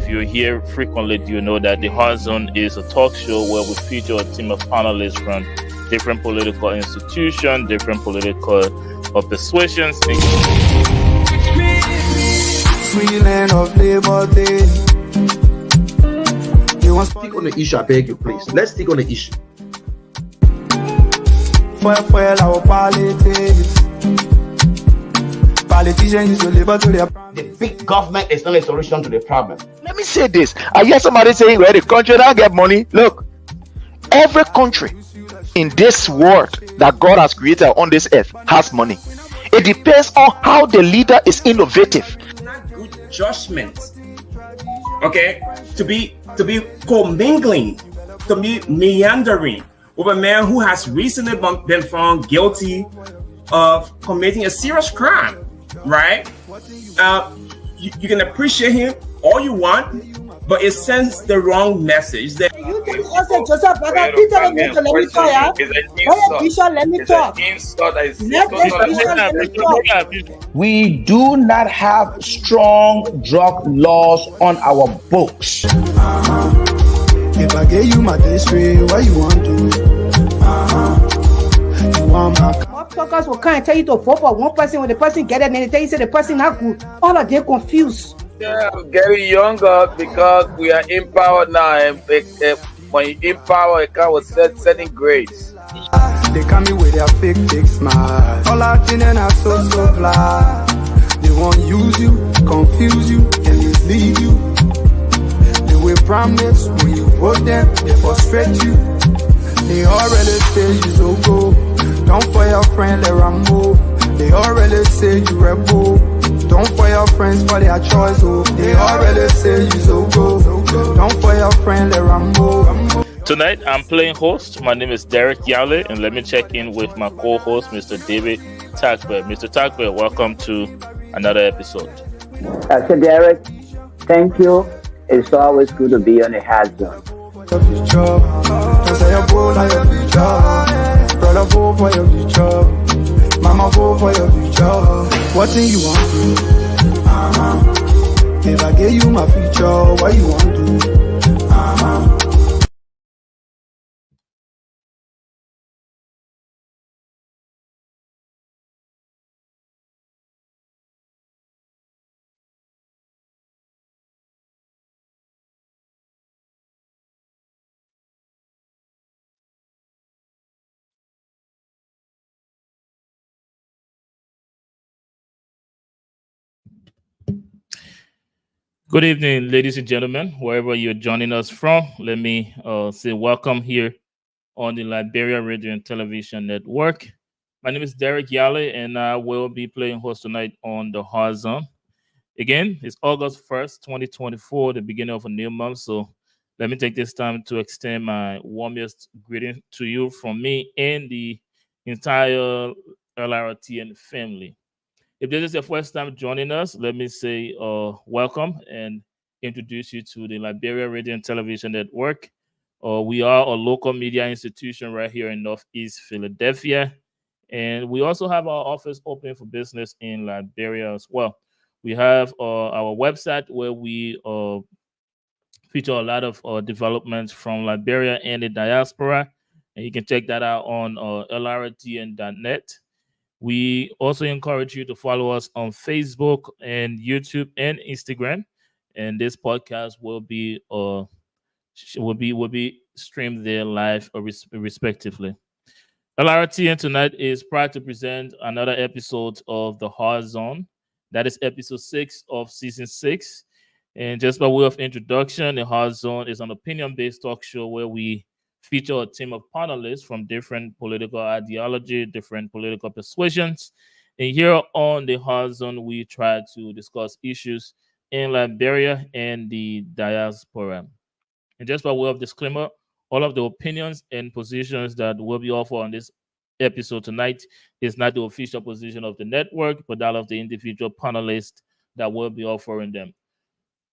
you're here frequently, you know that the Hard Zone is a talk show where we feature a team of panelists from different political institutions, different political persuasions. Sweet land of Labor Day. Stick on the issue, I beg you, please. Let's stick on the issue. Fuel our politics. Politicians use to live to their. The big government is not a solution to the problem. Let me say this. I hear somebody saying, well, the country don't get money. Look, every country in this world that God has created on this earth has money. It depends on how the leader is innovative. Not good judgment. Okay, to be commingling, to be meandering with a man who has recently been found guilty of committing a serious crime, right? You can appreciate him all you want, but it sends the wrong message. That you can also Joseph, let me talk. We do not have strong drug laws on our books. If I gave you my district, what you want to? You want my. Motherfuckers will come and tell you to vote for one person when the person get it and they tell you say the person not good. All of them confused. Yeah, I'm getting younger because we are empowered now. And when you empower, it comes with certain grades. They come in with their fake smile. All out in and out so fly. They won't use you, confuse you, and mislead you. They will promise when you vote them, they frustrate you. They already say you so go. Don't for your friend, let them move. They already say you rebel. Don't for your friends for their choice. Oh. They already say you so go. Don't for your friend, let them move. Tonight, I'm playing host. My name is Derek Yale, and let me check in with my co-host, Mr. David Takbe. Mr. Takbe, welcome to another episode. So Derek, thank you. It's always good to be on the Hard Zone. Brother, vote for your future. Mama, vote for your future. What thing you want to? If I gave you my future, what you want to? Good evening, ladies and gentlemen, wherever you're joining us from. Let me say welcome here on the Liberia Radio and Television Network. My name is Derek Yale, and I will be playing host tonight on the Hard Zone. Again, it's August 1st, 2024, the beginning of a new month. So let me take this time to extend my warmest greeting to you from me and the entire LRTN family. If this is your first time joining us, let me say welcome and introduce you to the Liberia Radio and Television Network. We are a local media institution right here in Northeast Philadelphia. And we also have our office open for business in Liberia as well. We have our website where we feature a lot of developments from Liberia and the diaspora. And you can check that out on lrtn.net. We also encourage you to follow us on Facebook and YouTube and Instagram. And this podcast will be streamed there live respectively. LRTN tonight is proud to present another episode of the Hard Zone. That is episode 6 of season 6. And just by way of introduction, the Hard Zone is an opinion-based talk show where we feature a team of panelists from different political ideology, different political persuasions. And here on the Hard Zone, we try to discuss issues in Liberia and the diaspora. And just by way of disclaimer, all of the opinions and positions that will be offered on this episode tonight is not the official position of the network, but that of the individual panelists that will be offering them.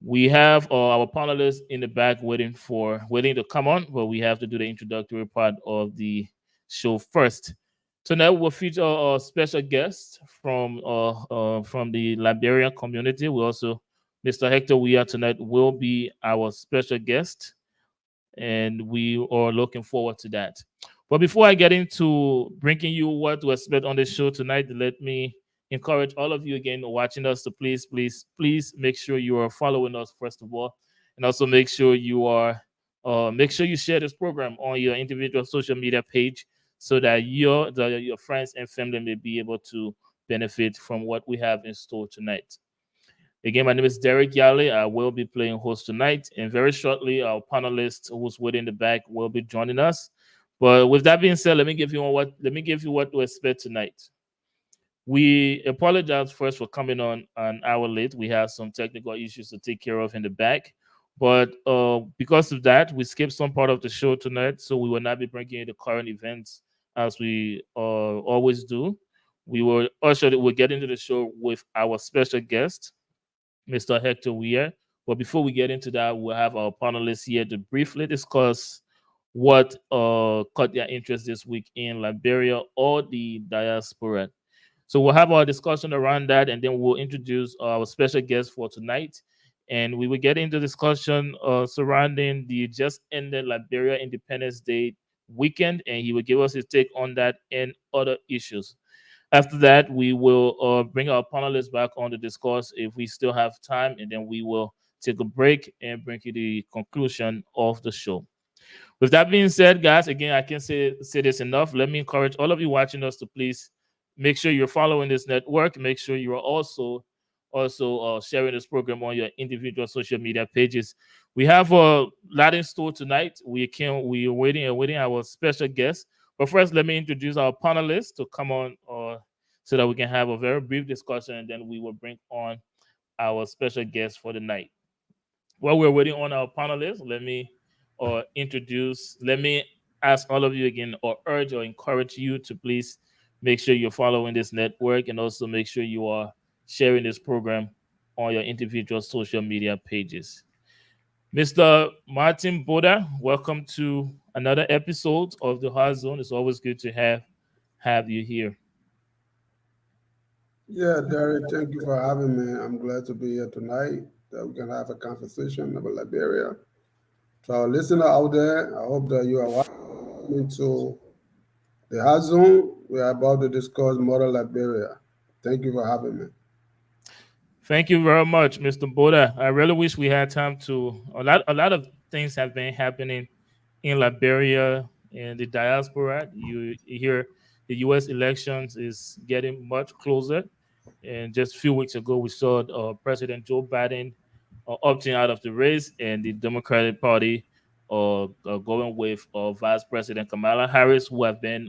We have our panelists in the back waiting to come on, but we have to do the introductory part of the show first. Tonight we'll feature a special guest from the Liberian community. We also Mr. Hector Weah tonight will be our special guest, and we are looking forward to that. But before I get into bringing you what to expect on the show tonight, let me encourage all of you again watching us to please make sure you are following us first of all, and also make sure you are make sure you share this program on your individual social media page so that your friends and family may be able to benefit from what we have in store tonight. Again, my name is Derek Yale. I will be playing host tonight, and very shortly, our panelist who's waiting in the back will be joining us. But with that being said, let me give you what to expect tonight. We apologize first for coming on an hour late. We had some technical issues to take care of in the back, but because of that, we skipped some part of the show tonight, so we will not be bringing you the current events as we always do. We'll get into the show with our special guest, Mr. Hector Weah. But before we get into that, we'll have our panelists here to briefly discuss what caught their interest this week in Liberia or the diaspora. So we'll have our discussion around that, and then we'll introduce our special guest for tonight. And we will get into discussion surrounding the just ended Liberia Independence Day weekend, and he will give us his take on that and other issues. After that, we will bring our panelists back on to discuss if we still have time, and then we will take a break and bring you the conclusion of the show. With that being said, guys, again, I can't say this enough. Let me encourage all of you watching us to please make sure you're following this network. Make sure you are also sharing this program on your individual social media pages. We have a lot in store tonight. We are waiting our special guest. But first, let me introduce our panelists to come on so that we can have a very brief discussion, and then we will bring on our special guest for the night. While we're waiting on our panelists, let me ask all of you again, or urge or encourage you to please make sure you're following this network, and also make sure you are sharing this program on your individual social media pages. Mr. Martin Boda, welcome to another episode of the Hard Zone. It's always good to have you here. Yeah, Derek, thank you for having me. I'm glad to be here tonight, that we can have a conversation about Liberia. To our listener out there, I hope that you are watching to the Hard Zone. We are about to discuss modern Liberia. Thank you for having me. Thank you very much, Mr. Boda. I really wish we had time to. A lot of things have been happening in Liberia and the diaspora. You hear the U.S. elections is getting much closer, and just a few weeks ago, we saw President Joe Biden opting out of the race, and the Democratic Party going with Vice President Kamala Harris, who have been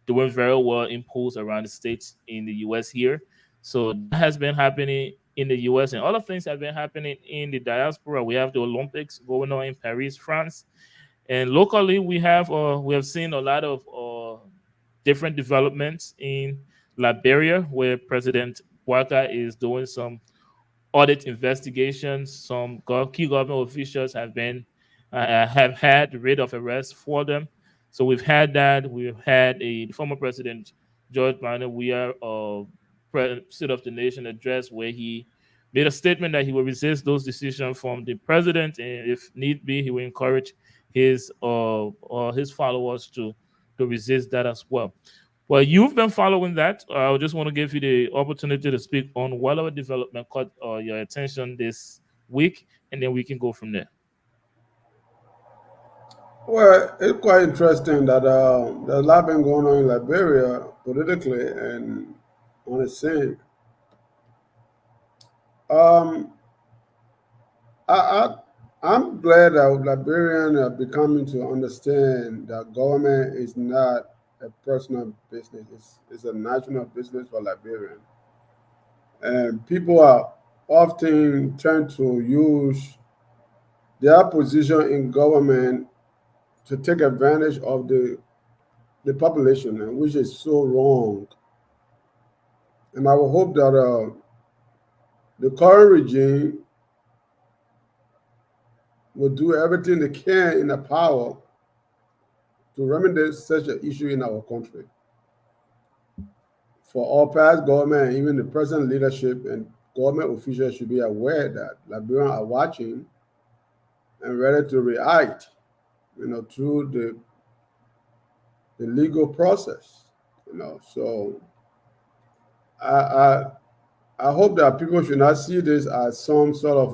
doing very well in polls around the states in the U.S. here. So that has been happening in the U.S., and other things have been happening in the diaspora. We have the Olympics going on in Paris, France, and locally we have seen a lot of different developments in Liberia, where President Bouazizi is doing some audit investigations. Some key government officials have had writ of arrest for them. So we've had that. We've had a former President George Barnett Weah State of the Nation address, where he made a statement that he will resist those decisions from the president, and if need be, he will encourage his followers to resist that as well. Well, you've been following that. I just want to give you the opportunity to speak on whatever development caught your attention this week, and then we can go from there. Well, it's quite interesting that there's a lot been going on in Liberia politically and on the scene. I'm glad that Liberians are becoming to understand that government is not a personal business. It's a national business for Liberians. And people are often trying to use their position in government to take advantage of the population, which is so wrong. And I will hope that the current regime will do everything they can in their power to remedy such an issue in our country. For all past government, even the present leadership and government officials should be aware that Liberians are watching and ready to react, through the legal process. So I, I I hope that people should not see this as some sort of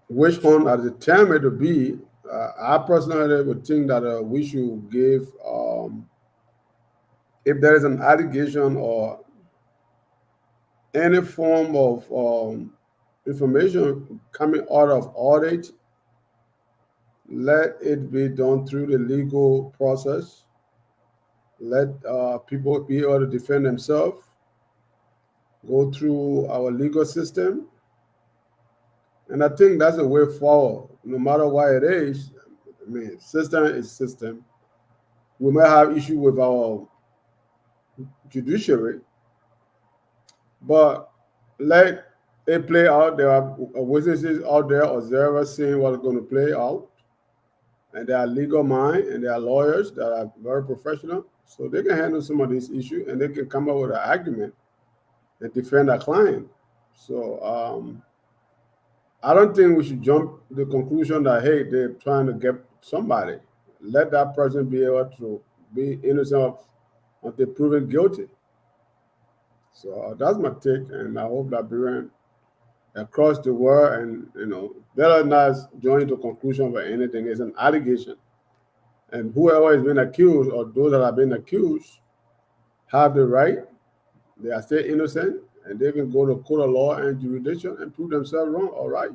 witch hunt as it term it to be. I personally would think that we should give, if there is an allegation or any form of information coming out of audit, let it be done through the legal process. Let people be able to defend themselves, go through our legal system. And I think that's the way forward, no matter what it is. I mean, system is system. We might have issue with our judiciary, but let it play out. There are witnesses out there, observers seeing what's going to play out. And they are legal mind and they are lawyers that are very professional. So they can handle some of these issues and they can come up with an argument and defend our client. So I don't think we should jump to the conclusion that, hey, they're trying to get somebody. Let that person be able to be innocent until proven guilty. So that's my take, and I hope that Liberians across the world, and let us not join to conclusion for anything. It's an allegation. And whoever has been accused or those that have been accused have the right. They are still innocent, and they can go to court of law and jurisdiction and prove themselves wrong or right.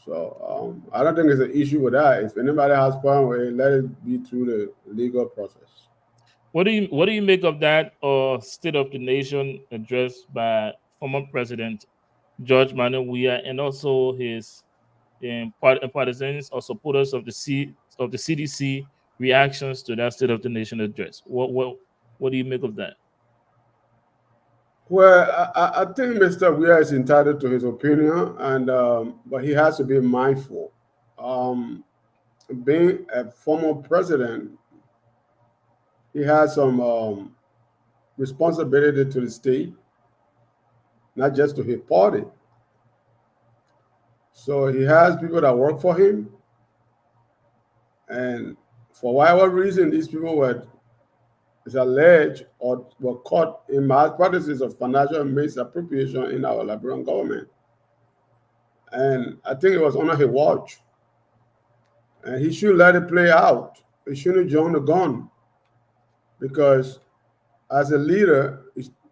So I don't think it's an issue with that. If anybody has problem with it, let it be through the legal process. What do you make of that State of the Nation address by former President George Manuel Weah and also his partisans or supporters of the CDC reactions to that State of the Nation address? What do you make of that? Well, I think Mr. Weah is entitled to his opinion, and but he has to be mindful. Being a former president, he has some responsibility to the state, not just to his party. So he has people that work for him, and for whatever reason, these people is alleged or were caught in mass practices of financial misappropriation in our Liberian government. And I think it was under his watch. And he should let it play out. He shouldn't join the gun. Because as a leader,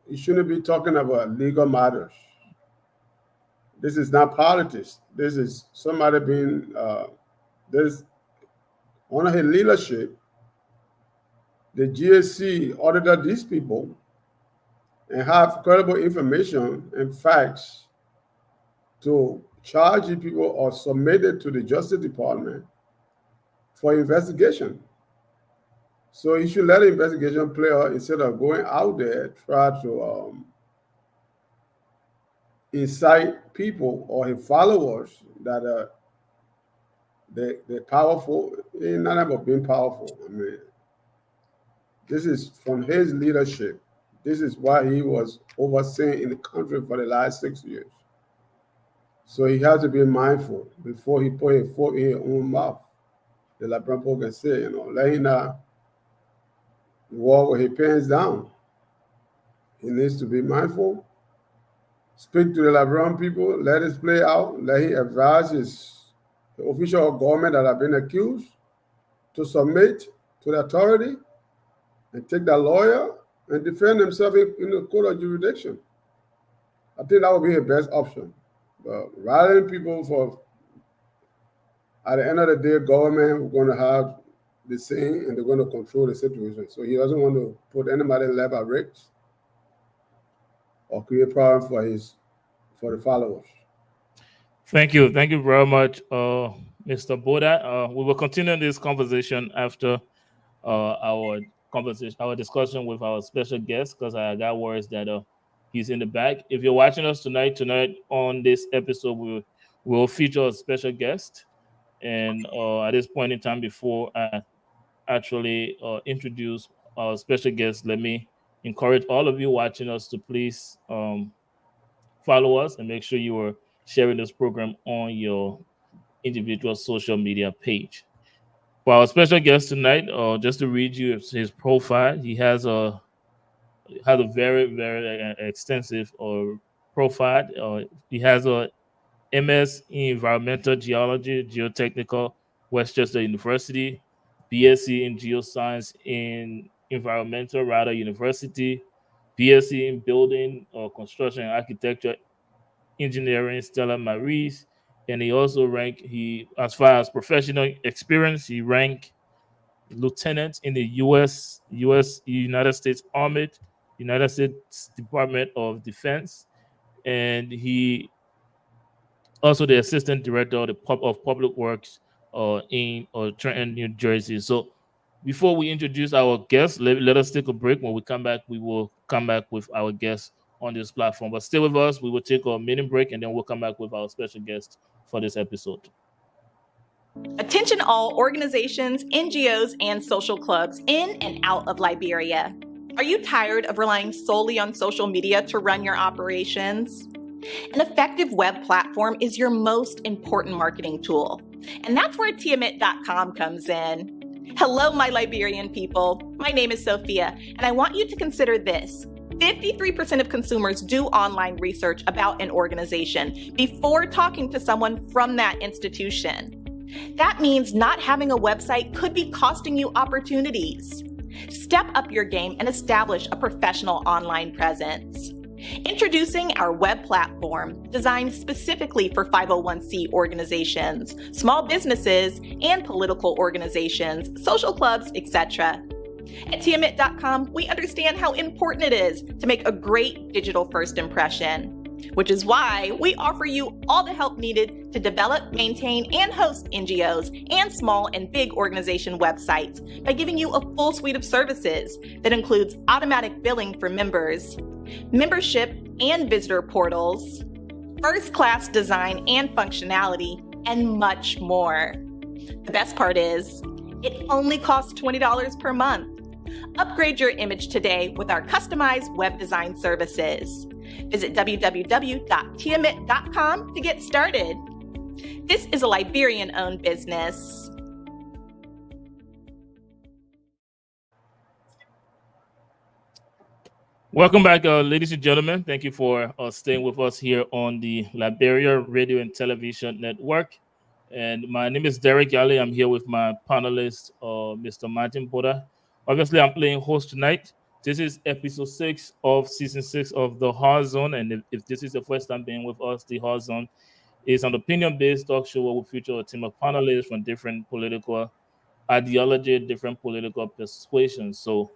he shouldn't be talking about legal matters. This is not politics. This is somebody being, under his leadership, the GSC audited these people and have credible information and facts to charge these people or submit it to the Justice Department for investigation. So he should let the investigation play out instead of going out there try to incite people or his followers that they're powerful. It's not about being powerful. I mean, this is from his leadership. This is what he was overseeing in the country for the last 6 years. So he has to be mindful before he put his foot in his own mouth. The Liberian people can say, let him not walk with his pants down. He needs to be mindful. Speak to the Liberian people. Let it play out. Let him advise the official of government that have been accused to submit to the authority and take that lawyer and defend themselves in the court of jurisdiction. I think that would be the best option. But rather than people at the end of the day, government we're going to have the same and they're going to control the situation. So he doesn't want to put anybody left at risk or create problems for the followers. Thank you very much, Mr. Boda. We will continue this conversation after our discussion with our special guest, because I got words that he's in the back. If you're watching us tonight on this episode, we'll feature a special guest. And at this point in time, before I actually introduce our special guest, let me encourage all of you watching us to please follow us and make sure you are sharing this program on your individual social media page. For our special guest tonight, just to read you his profile, he has a very extensive profile. He has a MS in Environmental Geology, Geotechnical, Westchester University, BSc in Geoscience in Environmental Rider University, BSc in Building or Construction and Architecture Engineering, Stella Maris, and he also as far as professional experience, he ranked lieutenant in the United States Army, United States Department of Defense, and he also the assistant director of public works in Trenton, New Jersey. So before we introduce our guests, let us take a break. When we come back, we will come back with our guests on this platform. But stay with us. We will take a minute break, and then we'll come back with our special guest for this episode. Attention all organizations, NGOs, and social clubs in and out of Liberia. Are you tired of relying solely on social media to run your operations? An effective web platform is your most important marketing tool, and that's where Tiamet.com comes in. Hello, my Liberian people. My name is Sophia, and I want you to consider this. 53% of consumers do online research about an organization before talking to someone from that institution. That means not having a website could be costing you opportunities. Step up your game and establish a professional online presence. Introducing our web platform, designed specifically for 501c organizations, small businesses, and political organizations, social clubs, etc. At Tiamet.com, we understand how important it is to make a great digital first impression, which is why we offer you all the help needed to develop, maintain, and host NGOs and small and big organization websites by giving you a full suite of services that includes automatic billing for members, membership and visitor portals, first-class design and functionality, and much more. The best part is, it only costs $20 per month. Upgrade your image today with our customized web design services. Visit www.tiamet.com to get started. This is a Liberian-owned business. Welcome back, ladies and gentlemen. Thank you for staying with us here on the Liberia Radio and Television Network. And my name is Derek Yale. I'm here with my panelist, Mr. Martin Boda. Obviously, I'm playing host tonight. This is episode 6 of season 6 of the Hard Zone. And if this is the first time being with us, the Hard Zone is an opinion-based talk show where we feature a team of panelists from different political ideology, different political persuasions. So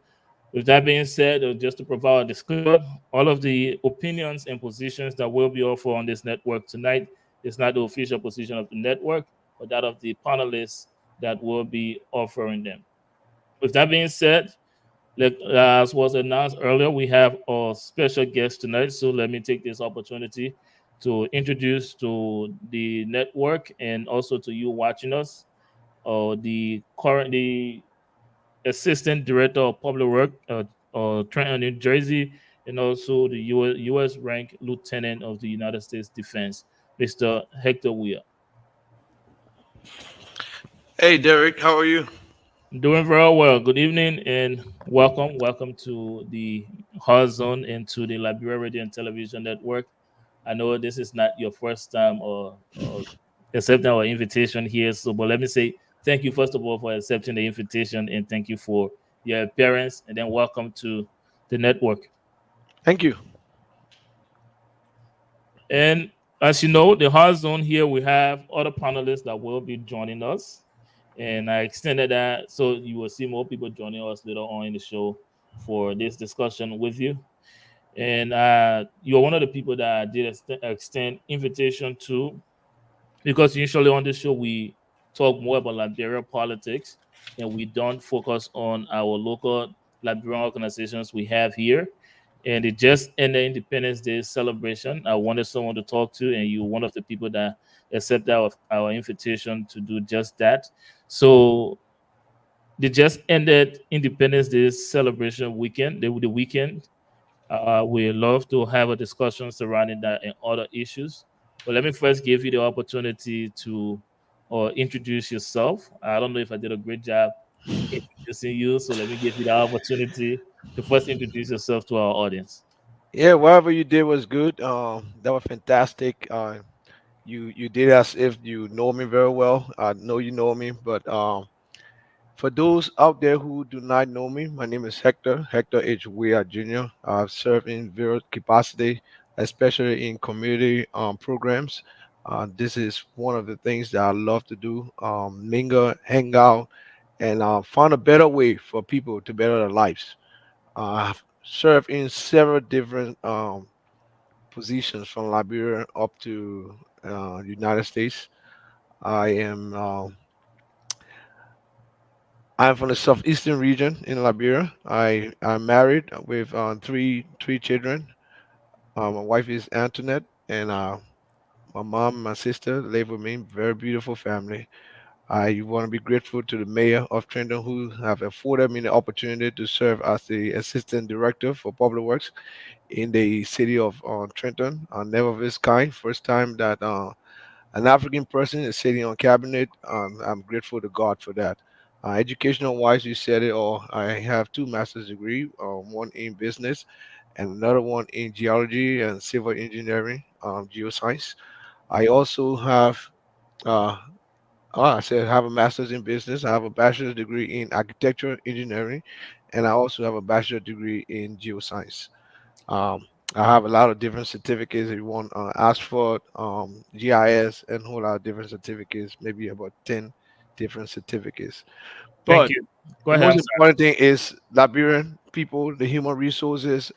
with that being said, just to provide a disclaimer, all of the opinions and positions that will be offered on this network tonight is not the official position of the network, but that of the panelists that will be offering them. With that being said, as was announced earlier, we have a special guest tonight. So let me take this opportunity to introduce to the network and also to you watching us, the currently Assistant Director of Public Work, Trenton, New Jersey, and also the U.S. ranked Lieutenant of the United States Defense, Mr. Hector Weir. Hey, Derek, how are you? Doing very well. Good evening and welcome. Welcome to the Hard Zone and to the Liberia Radio and Television Network. I know this is not your first time or accepting our invitation here. But let me say thank you, first of all, for accepting the invitation, and thank you for your appearance, and then welcome to the network. Thank you. And as you know, the Hard Zone here, we have other panelists that will be joining us. And I extended that so you will see more people joining us later on in the show for this discussion with you. And you're one of the people that I did extend invitation to, because usually on this show we talk more about Liberia politics and we don't focus on our local Liberian organizations we have here. And it just ended Independence Day celebration. I wanted someone to talk to, and you're one of the people that accepted our invitation to do just that. So they just ended Independence Day celebration weekend. The weekend. We love to have a discussion surrounding that and other issues. But let me first give you the opportunity to introduce yourself. I don't know if I did a great job introducing you, so let me give you the opportunity to first introduce yourself to our audience. Yeah, whatever you did was good. That was fantastic. You did as if you know me very well. I know you know me, but for those out there who do not know me, my name is Hector H. Weah Jr. I've served in various capacity, especially in community programs. This is one of the things that I love to do: mingle, hang out, and find a better way for people to better their lives. I've served in several different positions from Liberia up to United States. I am I'm from the southeastern region in Liberia. I'm married with three children. My wife is Antoinette, and my mom and my sister live with me. Very beautiful family. I want to be grateful to the mayor of Trenton who have afforded me the opportunity to serve as the assistant director for public works in the city of Trenton. Never of its kind. First time that an African person is sitting on cabinet. I'm grateful to God for that. Educational wise, you said it all. I have two master's degree, one in business and another one in geology and civil engineering, geoscience. I also have, uh, I said I have a master's in business. I have a bachelor's degree in architecture engineering, and I also have a bachelor's degree in geoscience. Um, I have a lot of different certificates. If you want asphalt, GIS, and a whole lot of different certificates, maybe about 10 different certificates. Thank But you. Go the ahead. most I'm sorry. important thing is Liberian people, the human resources,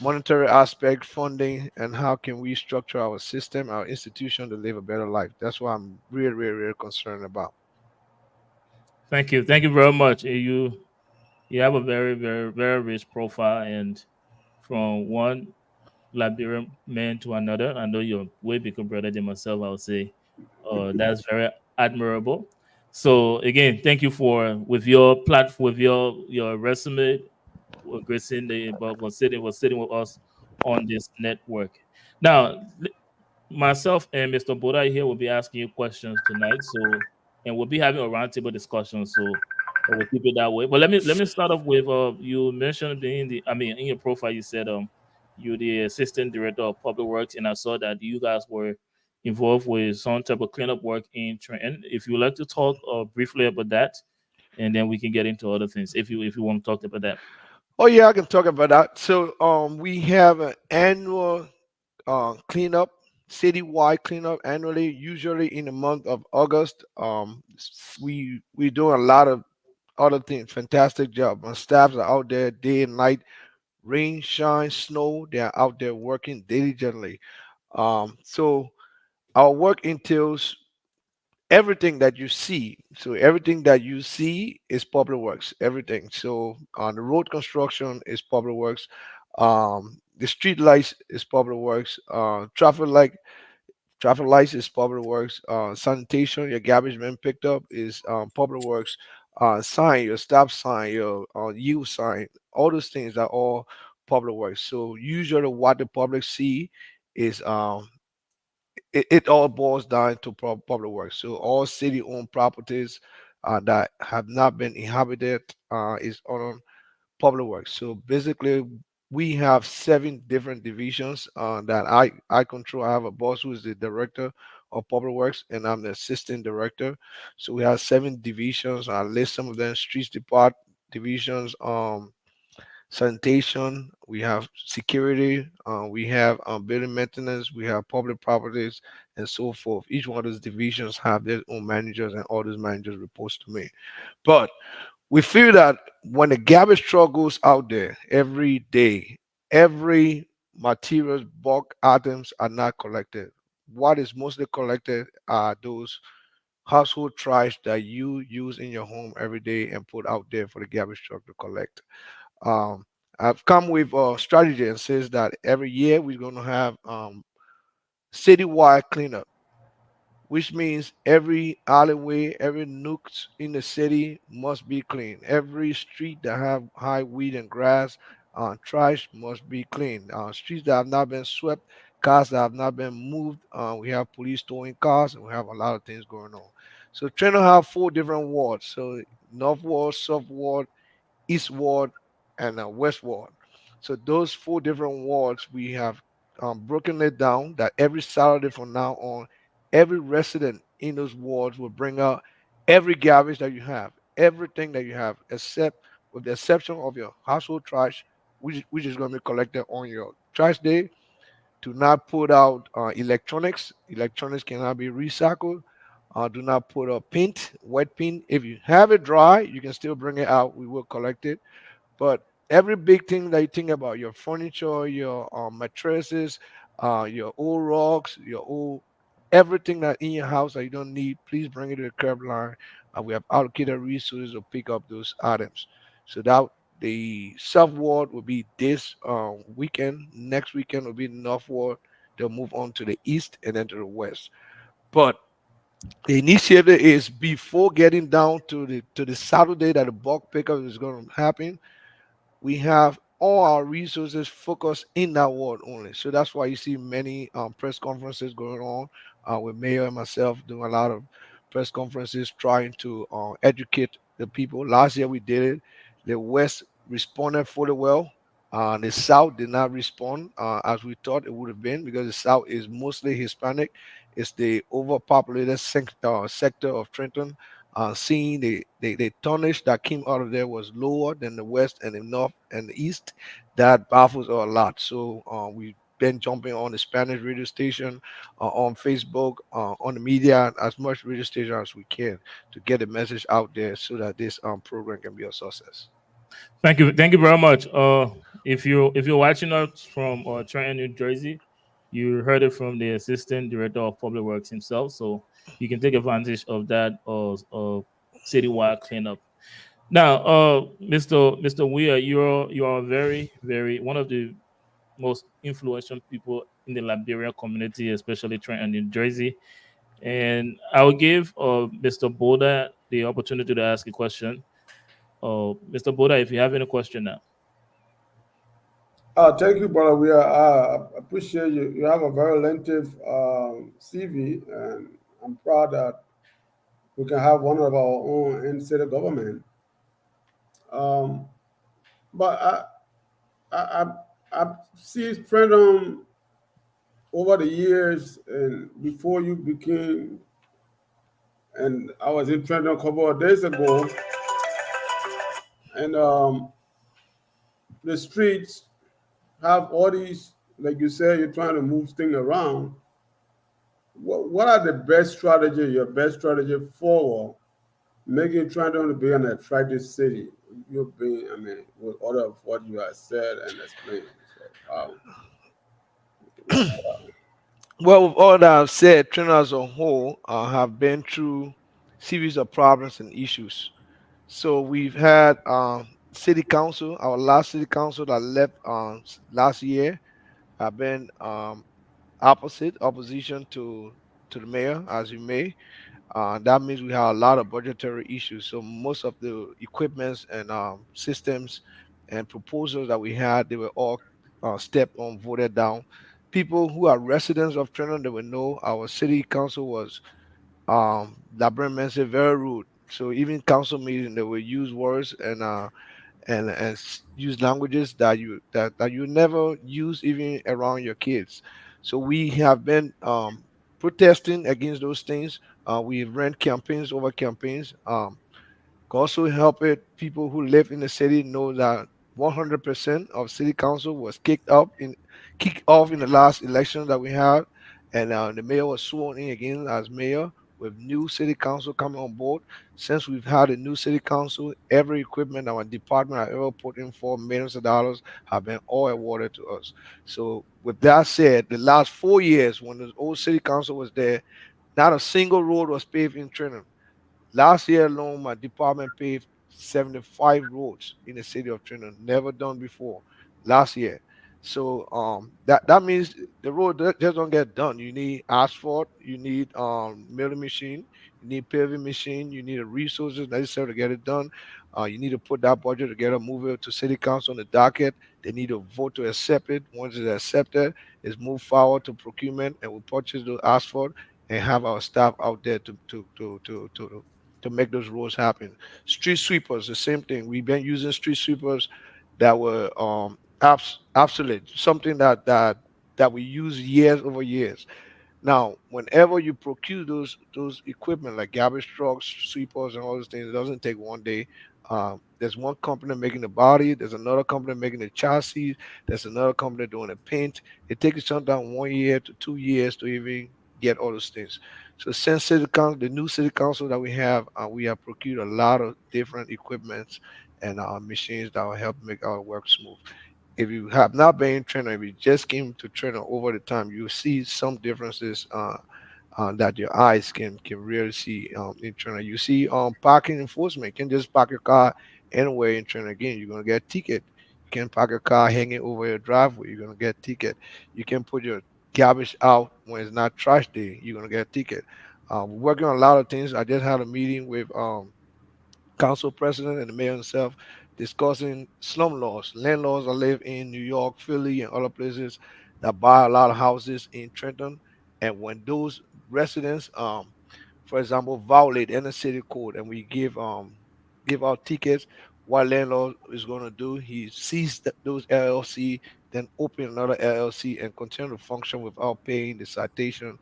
monetary aspect, funding, and how can we structure our system, our institution to live a better life. That's what I'm really, really, really concerned about. Thank you. Thank you very much. You have a very, very, very rich profile, and from one Liberian man to another. I know you're way bigger brother than myself. I would say that's very admirable. So again, thank you for with your platform, with your resume, gracing the but was sitting with us on this network. Now, myself and Mr. Boda here will be asking you questions tonight. So, and we'll be having a roundtable discussion. So, we'll keep it that way. But let me start off with you mentioned being in your profile you said you're the assistant director of public works, and I saw that you guys were involved with some type of cleanup work in Trenton. If you would like to talk briefly about that, and then we can get into other things if you want to talk about that. Oh yeah, I can talk about that. So we have an annual cleanup, citywide cleanup annually, usually in the month of August. We do a lot of other things. Fantastic job. My staffs are out there day and night, rain, shine, snow. They are out there working diligently. So our work entails everything that you see. So everything that you see is public works. Everything. So on the road construction is public works. The street lights is public works. Traffic lights is public works. Sanitation, your garbage being picked up is public works. Sign, your stop sign, your yield sign, all those things are all public works. So usually what the public see is it all boils down to public works. So all city-owned properties that have not been inhabited is on public works. So basically, we have seven different divisions that I control. I have a boss who is the director of public works, and I'm the assistant director. So we have seven divisions. I list some of them: streets depart divisions, sanitation, we have security, we have building maintenance, we have public properties, and so forth. Each one of those divisions have their own managers, and all those managers reports to me. But we feel that when the garbage truck goes out there every day, every materials, bulk items are not collected. What is mostly collected are those household trash that you use in your home every day and put out there for the garbage truck to collect. Um, I've come with a strategy and says that every year we're going to have citywide cleanup. which means every alleyway, every nook in the city must be clean. Every street that have high weed and grass, trash must be clean. Streets that have not been swept, cars that have not been moved. We have police towing cars, and we have a lot of things going on. So trying to have four different wards. So North Ward, South Ward, East Ward, and West Ward. So those four different wards, we have broken it down that every Saturday from now on, every resident in those wards will bring out every garbage that you have, everything that you have, except with the exception of your household trash, which is going to be collected on your trash day. Do not put out electronics. Electronics cannot be recycled. Do not put a paint, wet paint. If you have it dry, you can still bring it out. We will collect it. But every big thing that you think about, your furniture, your mattresses, your old rugs, your old everything that in your house that you don't need, please bring it to the curb line. We have allocated resources to pick up those items. So that the south ward will be this weekend. Next weekend will be the north ward. They'll move on to the east and then to the west. But the initiative is before getting down to the Saturday that the bulk pickup is going to happen. We have all our resources focused in that ward only. So that's why you see many press conferences going on with Mayor and myself doing a lot of press conferences trying to educate the people. Last year we did it. The West responded fully well. The South did not respond as we thought it would have been because the South is mostly Hispanic. It's the overpopulated sector of Trenton. Seeing the tonnage that came out of there was lower than the West and the North and the East. That baffles us a lot. So we've been jumping on the Spanish radio station, on Facebook, on the media, as much radio station as we can to get the message out there so that this program can be a success. Thank you very much. If you're watching us from Trenton, New Jersey, you heard it from the Assistant Director of Public Works himself, so you can take advantage of that citywide cleanup. Now, Mr. Weir, you're very one of the most influential people in the Liberian community, especially Trenton, New Jersey. And I'll give Mr. Boda the opportunity to ask a question. Mr. Boda, if you have any question now. Thank you, brother. We appreciate you. You have a very lengthy CV, and I'm proud that we can have one of our own in city government. But I see Freedom over the years, and before you became, and I was in Trenton a couple of days ago, and the streets have all these, like you said, you're trying to move things around. What are the best strategy, your best strategy for making Trenton to be an attractive city? You've been, I mean, with all of what you have said and explained. Well, with all that I've said, Trenton as a whole have been through series of problems and issues. So we've had city council, our last city council that left last year, have been opposition to the mayor, as you may. That means we have a lot of budgetary issues. So most of the equipments and systems and proposals that we had, they were all stepped on, voted down. People who are residents of Trenton, they will know our city council was Labrador said very rude. So even council meeting, they will use words and use languages that you never use even around your kids. So we have been protesting against those things. We ran campaigns over campaigns. Also help it people who live in the city know that 100% of city council was kicked off in the last election that we had, and the mayor was sworn in again as mayor with new city council coming on board. Since we've had a new city council, every equipment our department have ever put in for millions of dollars have been all awarded to us. So with that said, the last 4 years when the old city council was there, not a single road was paved in Trenton. Last year alone, my department paved 75 roads in the city of Trenton, never done before last year. So that means the road just don't get done. You need asphalt, you need milling machine, you need paving machine, you need the resources necessary to get it done. You need to put that budget together, move it to city council on the docket. They need to vote to accept it. Once it's accepted, it's moved forward to procurement, and we purchase the asphalt and have our staff out there to make those roads happen. Street sweepers, the same thing. We've been using street sweepers that were obsolete, something that we use years over years. Now, whenever you procure those equipment like garbage trucks, sweepers, and all those things, it doesn't take one day. There's one company making the body. There's another company making the chassis. There's another company doing the paint. It takes sometimes 1 year to 2 years to even get all those things. So since the new city council that we have procured a lot of different equipments and machines that will help make our work smooth. If you have not been in Trina, if you just came to Trina over the time, you see some differences that your eyes can really see in Trina. You see parking enforcement. You can just park your car anywhere in Trina. Again, you're gonna get a ticket. You can park a car hanging over your driveway. You're gonna get a ticket. You can put your garbage out when it's not trash day. You're gonna get a ticket. We're working on a lot of things. I just had a meeting with council president and the mayor himself discussing slum laws. Landlords that live in New York, Philly, and other places that buy a lot of houses in Trenton. And when those residents, for example, violate any city code and we give out tickets, what landlord is going to do, he sees those LLC, then open another LLC and continue to function without paying the citation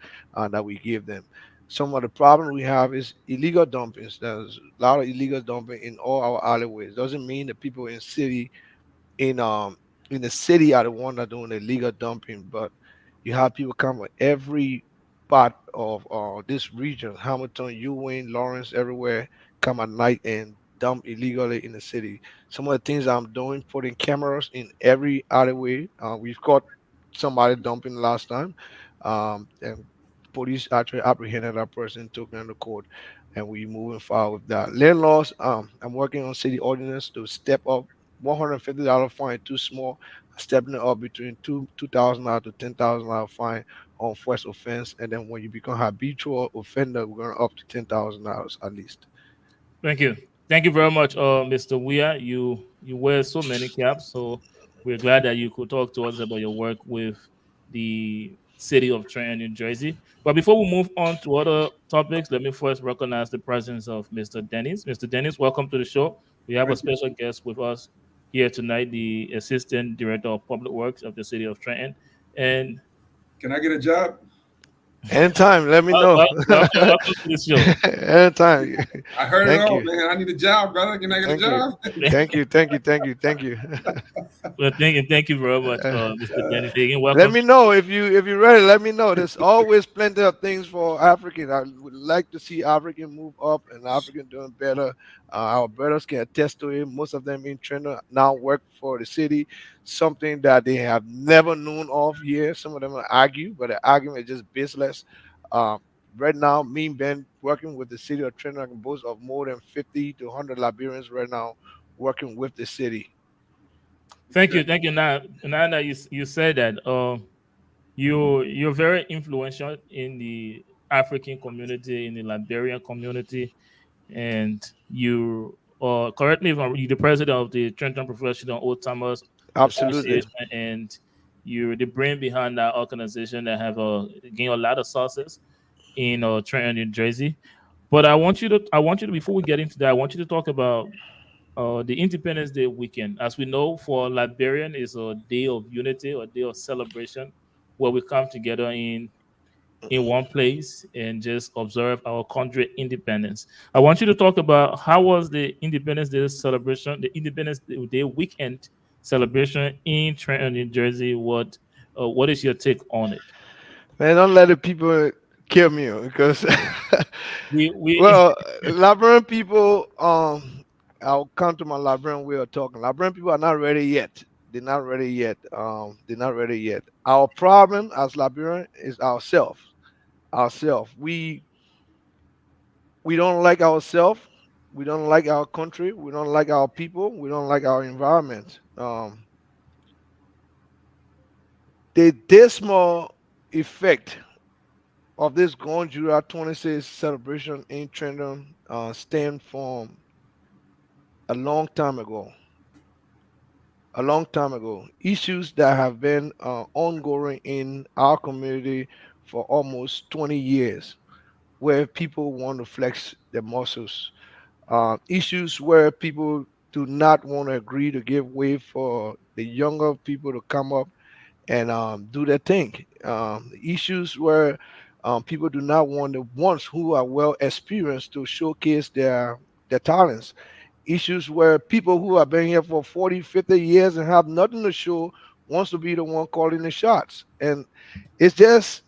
that we give them. Some of the problem we have is illegal dumpings. There's a lot of illegal dumping in all our alleyways. Doesn't mean the people in um in the city are the one that doing the illegal dumping, but you have people come from every part of this region, Hamilton, Ewing, Lawrence, everywhere, come at night and dump illegally in the city. Some of the things I'm doing, putting cameras in every alleyway. We've caught somebody dumping last time, and police actually apprehended that person, took them to court, and we moving forward with that. Landlords, I'm working on city ordinance to step up. $150 fine too small, stepping it up between $2,000 to $10,000 fine on first offense, and then when you become habitual offender, we're going up to $10,000 at least. Thank you. Thank you very much, Mr. Weir. You wear so many caps, so we're glad that you could talk to us about your work with the city of Trenton, New Jersey. But before we move on to other topics, let me first recognize the presence of Mr. Dennis. Mr. Dennis, welcome to the show. We have a Thank you. special guest with us here tonight, the Assistant Director of Public Works of the city of Trenton. And Can I get a job? Anytime, let me know. welcome to the show. Anytime. I heard Thank it all, you. man. I need a job, brother. Can I get a Thank you. job? Thank you. Thank you. Thank you. Thank you. Well, thank you very much, Mr. Dennis. Again, Let welcome. me know if you're ready. Let me know. There's always plenty of things for African. I would like to see African move up and African doing better. Our brothers can attest to it. Most of them in Trenton now work for the city, something that they have never known of here. Some of them will argue, but the argument is just baseless. Um, right now, me and Ben working with the city of Trenton, I can boast of more than 50 to 100 Liberians right now working with the city. Thank you. Now that you said that, you're very influential in the African community, in the Liberian community, and you correct me if I'm you're the president of the Trenton Professional Old Timers Absolutely. Association, and you're the brain behind that organization that have gained a lot of success in Trenton, New Jersey. But I want you to before we get into that, I want you to talk about the Independence Day weekend. As we know, for Liberian is a day of unity, a day of celebration, where we come together in one place and just observe our country independence. I want you to talk about how was the Independence Day celebration, the Independence Day weekend celebration in Trenton, New Jersey. What is your take on it? Man, don't let the people kill me because We well, Liberian people, I'll come to my Liberian way of talking. Liberian people are not ready yet. They're not ready yet. They're not ready yet. Our problem as Liberian is ourselves. Ourselves. We don't like ourselves. We don't like our country. We don't like our people. We don't like our environment. the dismal effect of this Gone July 26 celebration in Trenton stemmed from a long time ago. A long time ago. Issues that have been ongoing in our community for almost 20 years, where people want to flex their muscles. Issues where people do not want to agree to give way for the younger people to come up and do their thing. Issues where people do not want the ones who are well experienced to showcase their talents. Issues where people who have been here for 40, 50 years and have nothing to show wants to be the one calling the shots. And it's just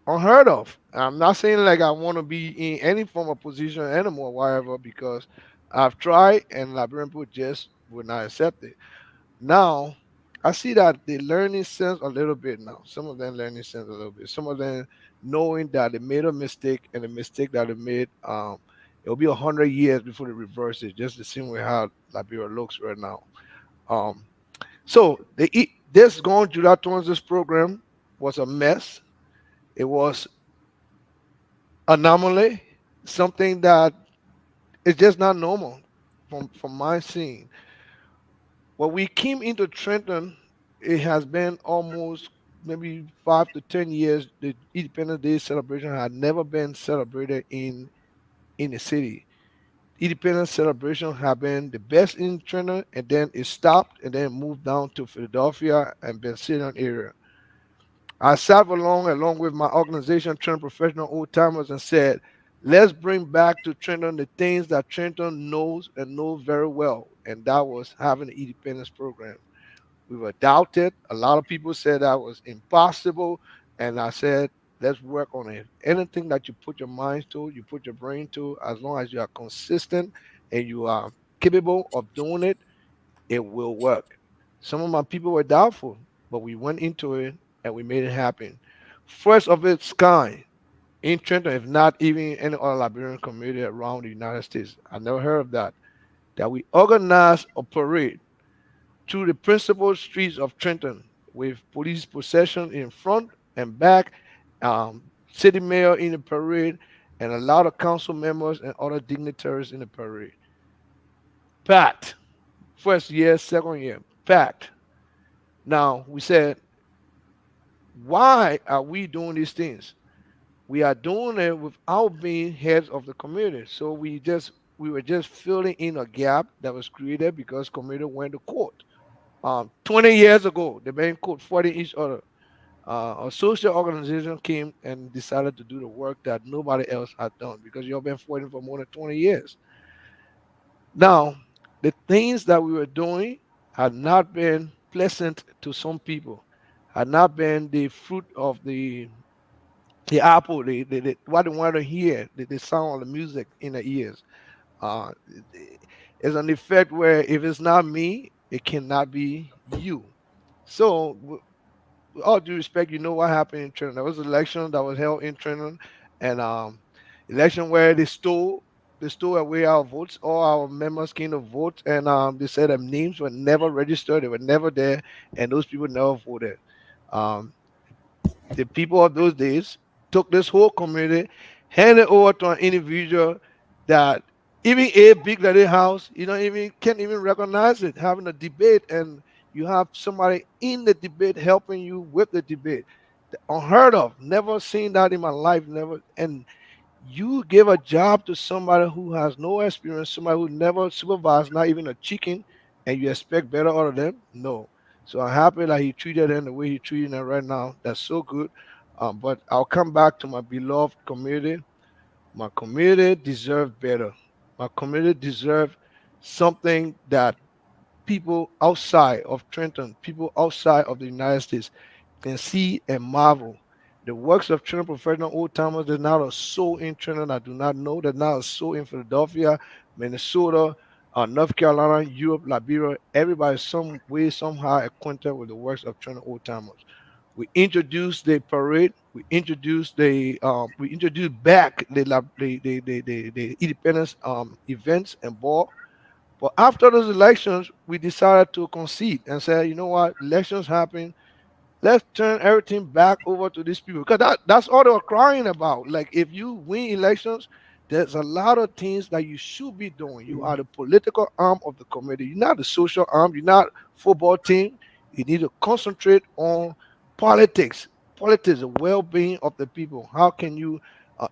unheard of. I'm not saying like I want to be in any form of position anymore, whatever, because I've tried and Liberian people just would not accept it. Now, I see that they learning sense a little bit now. Some of them learning sense a little bit. Some of them knowing that they made a mistake and the mistake that they made, it'll be 100 years before they reverse it. Just the same way how Liberia looks right now. Um, so this Gone July 26 program was a mess. It was anomaly, something that is just not normal from my scene. When we came into Trenton, it has been almost maybe 5 to 10 years. The Independence Day celebration had never been celebrated in the city. Independence celebration had been the best in Trenton, and then it stopped, and then moved down to Philadelphia and Pennsylvania area. I sat along with my organization, Trenton Professional Old Timers, and said, let's bring back to Trenton the things that Trenton knows and knows very well. And that was having an independence program. We were doubted. A lot of people said that was impossible. And I said, let's work on it. Anything that you put your mind to, you put your brain to, as long as you are consistent and you are capable of doing it, it will work. Some of my people were doubtful, but we went into it and we made it happen. First of its kind in Trenton, if not even any other Liberian community around the United States. I never heard of that. That we organized a parade through the principal streets of Trenton with police procession in front and back, city mayor in the parade, and a lot of council members and other dignitaries in the parade. Packed. First year, second year, packed. Now we said, why are we doing these things? We are doing it without being heads of the community. So we were just filling in a gap that was created because community went to court. 20 years ago, they were in court fighting each other. A social organization came and decided to do the work that nobody else had done because you've been fighting for more than 20 years. Now, the things that we were doing had not been pleasant to some people, had not been the fruit of the apple, what they want to hear, the sound of the music in the ears. Uh, it's an effect where if it's not me, it cannot be you. So, with all due respect, you know what happened in Trenton. There was an election that was held in Trenton, and election where they stole away our votes. All our members came to vote, and they said their names were never registered, they were never there, and those people never voted. Um, the people of those days took this whole community, handed over to an individual that even a big lady house, you don't even can't even recognize it, having a debate, and you have somebody in the debate helping you with the debate. Unheard of, never seen that in my life, never. And you give a job to somebody who has no experience, somebody who never supervised, not even a chicken, and you expect better out of them? No. So I'm happy that he treated them the way he treating them right now. That's so good. But I'll come back to my beloved community. My community deserves better. My community deserves something that people outside of Trenton, people outside of the United States can see and marvel. The works of Trenton Professional Old Timers, there's not a soul in Trenton I do not know. There's not a soul in Philadelphia, Minnesota, North Carolina, Europe, Liberia. Everybody some way, somehow acquainted with the works of Trenton Old Timers. We introduced the parade. We introduced back the independence events and ball. But after those elections, we decided to concede and say, you know what, elections happen. Let's turn everything back over to these people because that's all they're crying about. Like if you win elections, there's a lot of things that you should be doing. You are the political arm of the community. You're not the social arm. You're not football team. You need to concentrate on politics. Politics, the well-being of the people. How can you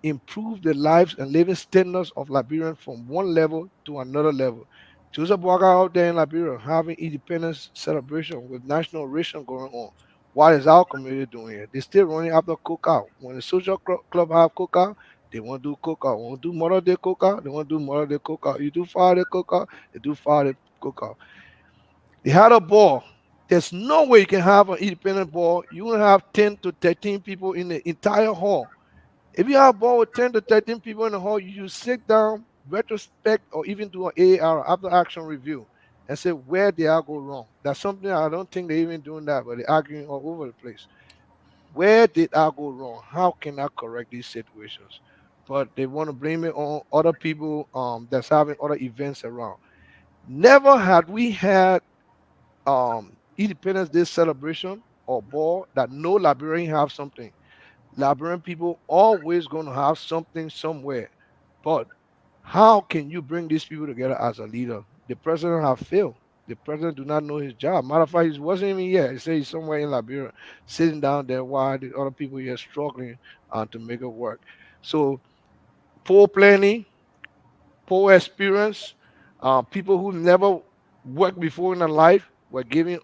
improve the lives and living standards of Liberians from one level to another level? Joseph Boaga out there in Liberia having independence celebration with national ration going on. What is our community doing here? They still running after cookout. When the social club have cookout, they want to do cookout. Want to do Mother Day cookout? They want to do Mother Day cookout. You do Father Day cookout? They do Father Day cookout. They had a ball. There's no way you can have an independent ball. You will have 10 to 13 people in the entire hall. If you have a ball with 10 to 13 people in the hall, you sit down, retrospect, or even do an AR, after action review, and say where did I go wrong. That's something I don't think they're even doing that, but they're arguing all over the place. Where did I go wrong? How can I correct these situations? But they want to blame it on other people that's having other events around. Never had we had Independence Day celebration or ball that no Liberian have something. Liberian people always going to have something somewhere. But how can you bring these people together as a leader? The president have failed. The president do not know his job. Matter of fact, he wasn't even here. He said he's somewhere in Liberia, sitting down there while the other people here struggling to make it work. So poor planning, poor experience, people who never worked before in their life were given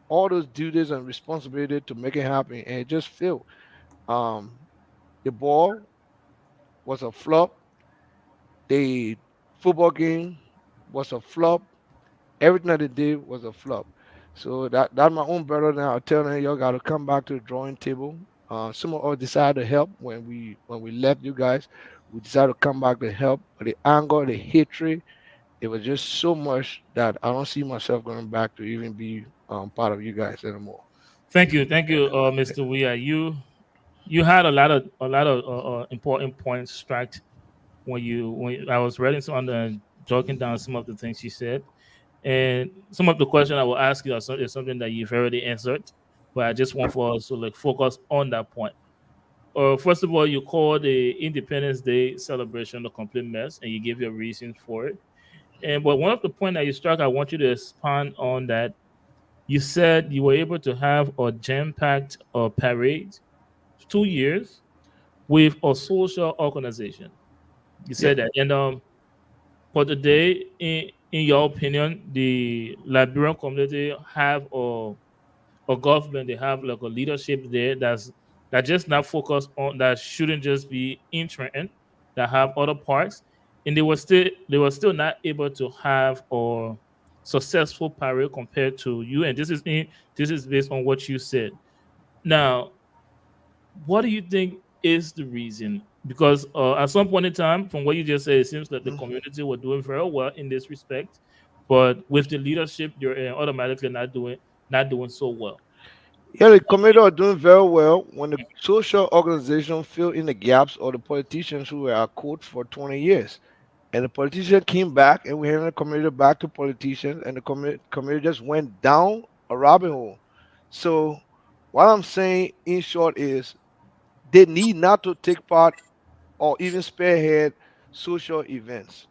all those duties and responsibility to make it happen, and it just failed. Um, the ball was a flop. The football game was a flop. Everything that they did was a flop. So that my own brother now telling y'all got to come back to the drawing table. Some of us decided to help when we left you guys. We decided to come back to help. But the anger, the hatred, it was just so much that I don't see myself going back to even be part of you guys anymore. Thank you, Mr. Weah. You had a lot of important points struck when I was reading some and joking down some of the things you said, and some of the question I will ask you is something that you've already answered, but I just want for us to like focus on that point. First of all, you called the Independence Day celebration a complete mess, and you gave your reasons for it. And but one of the point that you struck, I want you to expand on that. You said you were able to have a jam-packed parade 2 years with a social organization. You Yeah. said that, and for today, in your opinion, the Liberian community have a government, they have like a leadership there that just not focused on that shouldn't just be in Trenton, that have other parts, and they were still not able to have a successful parade compared to you. And this is based on what you said. Now, what do you think is the reason? Because at some point in time, from what you just said, it seems that the community were doing very well in this respect, but with the leadership, you're automatically not doing so well. Yeah, the committee are doing very well when the social organization fill in the gaps of the politicians who were at court for 20 years. And the politician came back, and we handed the committee back to politicians, and the committee just went down a rabbit hole. So, what I'm saying in short is they need not to take part or even spearhead social events.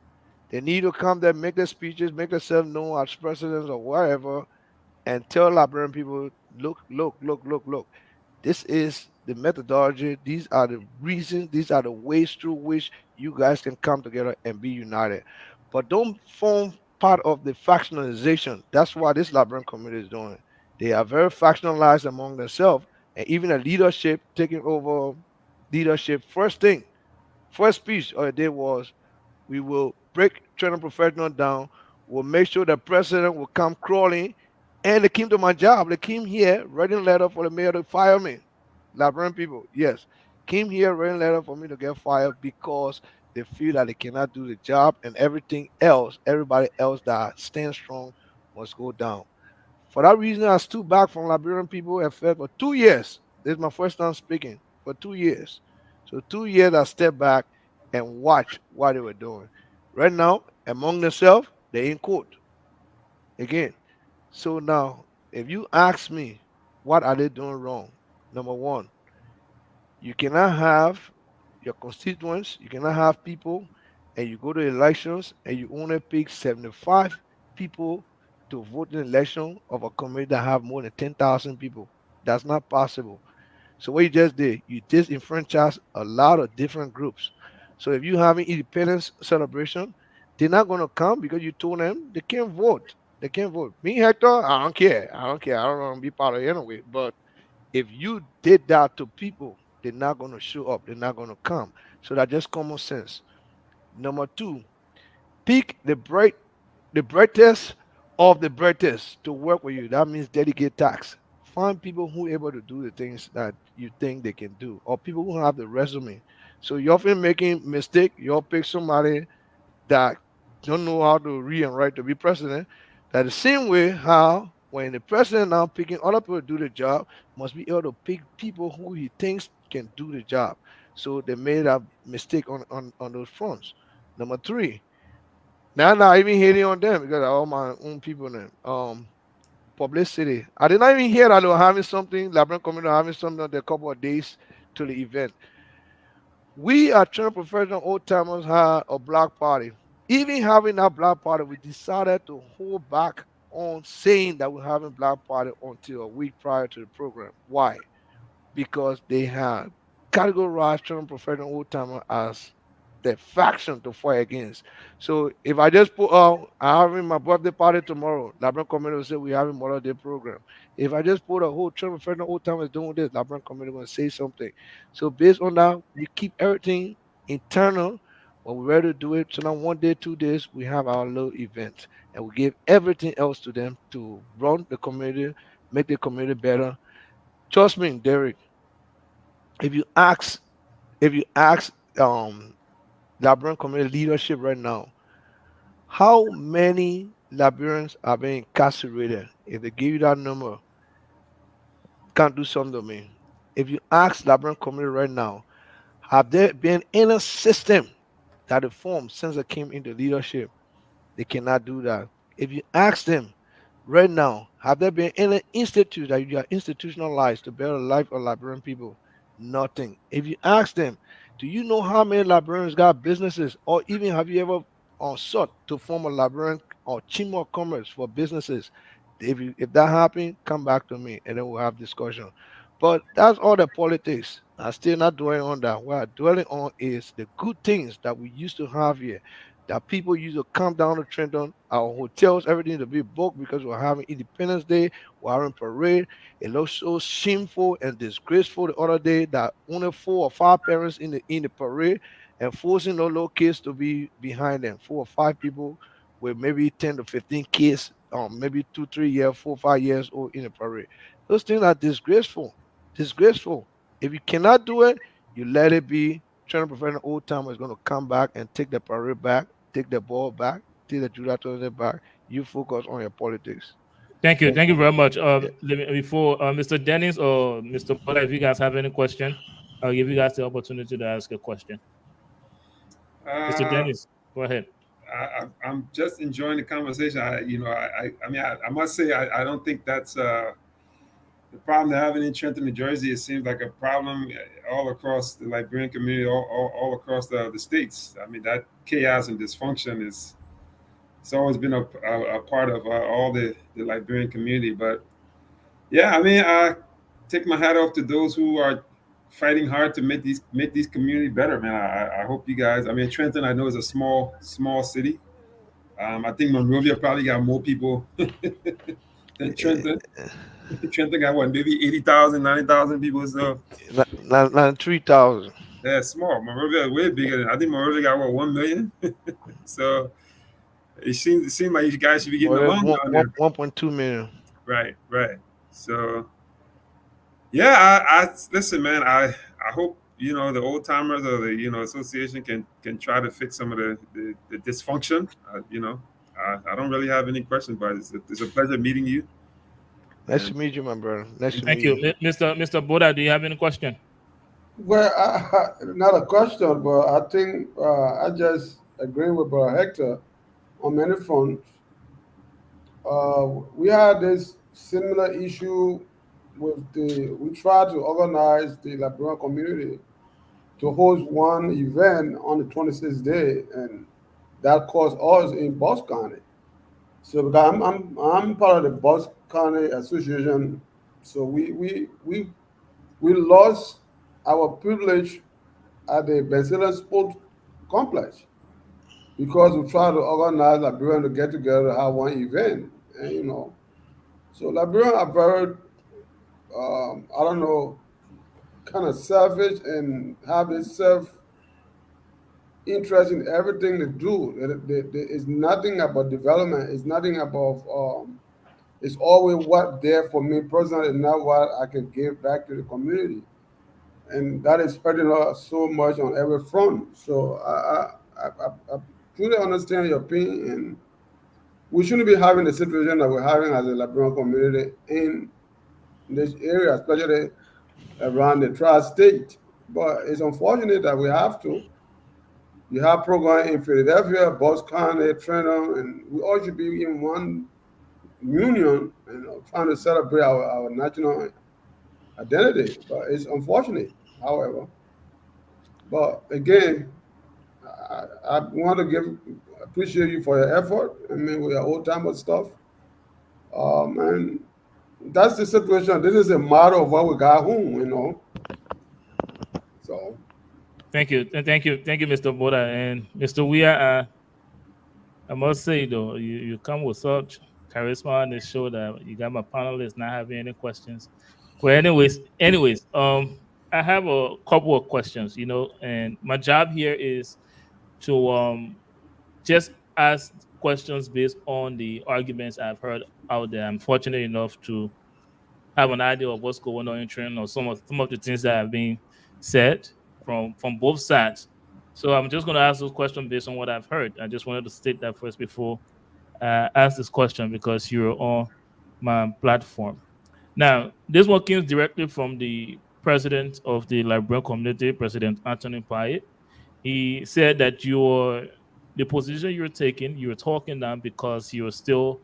They need to come there, make their speeches, make themselves known as presidents or whatever, and tell Liberian people, look, look, look, look, look. This is the methodology. These are the reasons. These are the ways through which you guys can come together and be united. But don't form part of the factionalization. That's what this Liberian community is doing. They are very factionalized among themselves, and even the leadership taking over leadership. First speech of the day was we will break training professional down. We'll make sure the president will come crawling. And they came to my job. They came here writing letter for the mayor to fire me. Liberian people, yes. Came here writing letter for me to get fired because they feel that they cannot do the job and everything else, everybody else that stands strong must go down. For that reason, I stood back from Liberian people and fed for 2 years. This is my first time speaking for 2 years. So 2 years I stepped back and watched what they were doing. Right now, among themselves, they in court again. So now, if you ask me what are they doing wrong? Number one, you cannot have your constituents, you cannot have people, and you go to elections and you only pick 75 people to vote in an election of a community that have more than 10,000 people. That's not possible. So what you just did, you disenfranchise a lot of different groups. So if you having independence celebration, they're not gonna come because you told them they can't vote. They can't vote. Me, Hector, I don't care. I don't care. I don't want to be part of it anyway. But if you did that to people, they're not gonna show up. They're not gonna come. So that's just common sense. Number two, pick the brightest of the brightest to work with you. That means delegate tax. Find people who are able to do the things that you think they can do, or people who have the resume. So you're often making mistake. You'll pick somebody that don't know how to read and write to be president. That the same way how when the president now picking other people to do the job, must be able to pick people who he thinks can do the job. So they made a mistake on those fronts. Number three, now I'm not even hating on them because all my own people then. Publicity. I did not even hear that they were having something, Labrador community having something on the couple of days to the event. We are trying professional old timers had a block party. Even having that block party, we decided to hold back on saying that we're having black party until a week prior to the program. Why? Because they had categorized Trump professional old timer as the faction to fight against. So if I just put I'm having my birthday party tomorrow, Labrador community will say we're having Mother Day program. If I just put a whole Trump professional old timers doing this, Labrador community will say something. So based on that, we keep everything internal. When we're ready to do it, so now 1 day, 2 days, we have our little event, and we give everything else to them to run the community, make the community better. Trust me, Derek. If you ask Liberian community leadership right now, how many Liberians are being incarcerated? If they give you that number, can't do something to me. If you ask Liberian community right now, have there been any system that they formed since they came into leadership? They cannot do that. If you ask them right now, have there been any institute that you are institutionalized to better the life of Liberian people? Nothing. If you ask them, do you know how many Liberians got businesses, or even have you ever sought to form a Liberian or chamber of commerce for businesses? If that happened, come back to me and then we'll have discussion. But that's all the politics. I'm still not dwelling on that. What I'm dwelling on is the good things that we used to have here. That people used to come down to Trenton, our hotels, everything to be booked because we're having Independence Day, we're having parade. It looks so shameful and disgraceful the other day that only 4 or 5 parents in the parade and forcing those little kids to be behind them. 4 or 5 people with maybe 10 to 15 kids, maybe 2, 3 years, 4, 5 years old in the parade. Those things are disgraceful. Disgraceful. If you cannot do it, you let it be. Trying to prevent an old timer is going to come back and take the parade back, take the ball back, take the Judah back. You focus on your politics. Thank you very much. Before Mr. Dennis or Mr. Bola, if you guys have any question, I'll give you guys the opportunity to ask a question. Mr. Dennis, go ahead. I'm just enjoying the conversation. I must say I don't think that's the problem they're having in Trenton, New Jersey. It seems like a problem all across the Liberian community, all across the states. I mean, that chaos and dysfunction it's always been a part of all the Liberian community. But yeah, I mean, I take my hat off to those who are fighting hard to make these communities better, man. I hope you guys. I mean, Trenton, I know is a small city. I think Monrovia probably got more people than Trenton. Trenton got what, maybe 80,000, 90,000 people. So not 3,000. Yeah, small. Monrovia is way bigger than. I think Monrovia got what, 1 million. So it seems like you guys should be getting along down there. 1.2 million. Right. So yeah, I listen, man. I hope the old timers or the association can try to fix some of the dysfunction. I don't really have any questions, but it's a pleasure meeting you. Nice to meet you, my brother. Thank you. Mr. Boda, do you have any question? Well, not a question, but I think I just agree with Brother Hector on many fronts. We had this similar issue we try to organize the Liberian community to host one event on the 26th day, and that cost us in Bucks County. So because I'm part of the Bucks County Association, so we lost our privilege at the Benzilla Sports Complex because we tried to organize Liberian to get together to have one event, and so Liberian are very I don't know, kind of selfish and have this self interest in everything they do. It's nothing about development. It's nothing about. It's always what there for me personally, not what I can give back to the community, and that is hurting us so much on every front. So I truly understand your pain, and we shouldn't be having the situation that we're having as a Liberian community in this area, especially around the tri-state. But it's unfortunate that we have to. You have program in Philadelphia, Bucks County, Trenton, and we all should be in one union, trying to celebrate our national identity. But it's unfortunate, however. But again, I want to appreciate you for your effort. I mean, with your old timer stuff. And that's the situation. This is a model of what we got home. So. Thank you, Mr. Boda and Mr. Weir. I must say though, you come with such charisma on this show that you got my panelists not having any questions. Well, anyways, I have a couple of questions, and my job here is to just ask questions based on the arguments I've heard out there. I'm fortunate enough to have an idea of what's going on in Trenton or some of the things that have been said from both sides. So I'm just going to ask those questions based on what I've heard. I just wanted to state that first before I ask this question because you're on my platform. Now, this one came directly from the president of the Liberian community, President Anthony Payet. He said that the position you're taking, you're talking now because you're still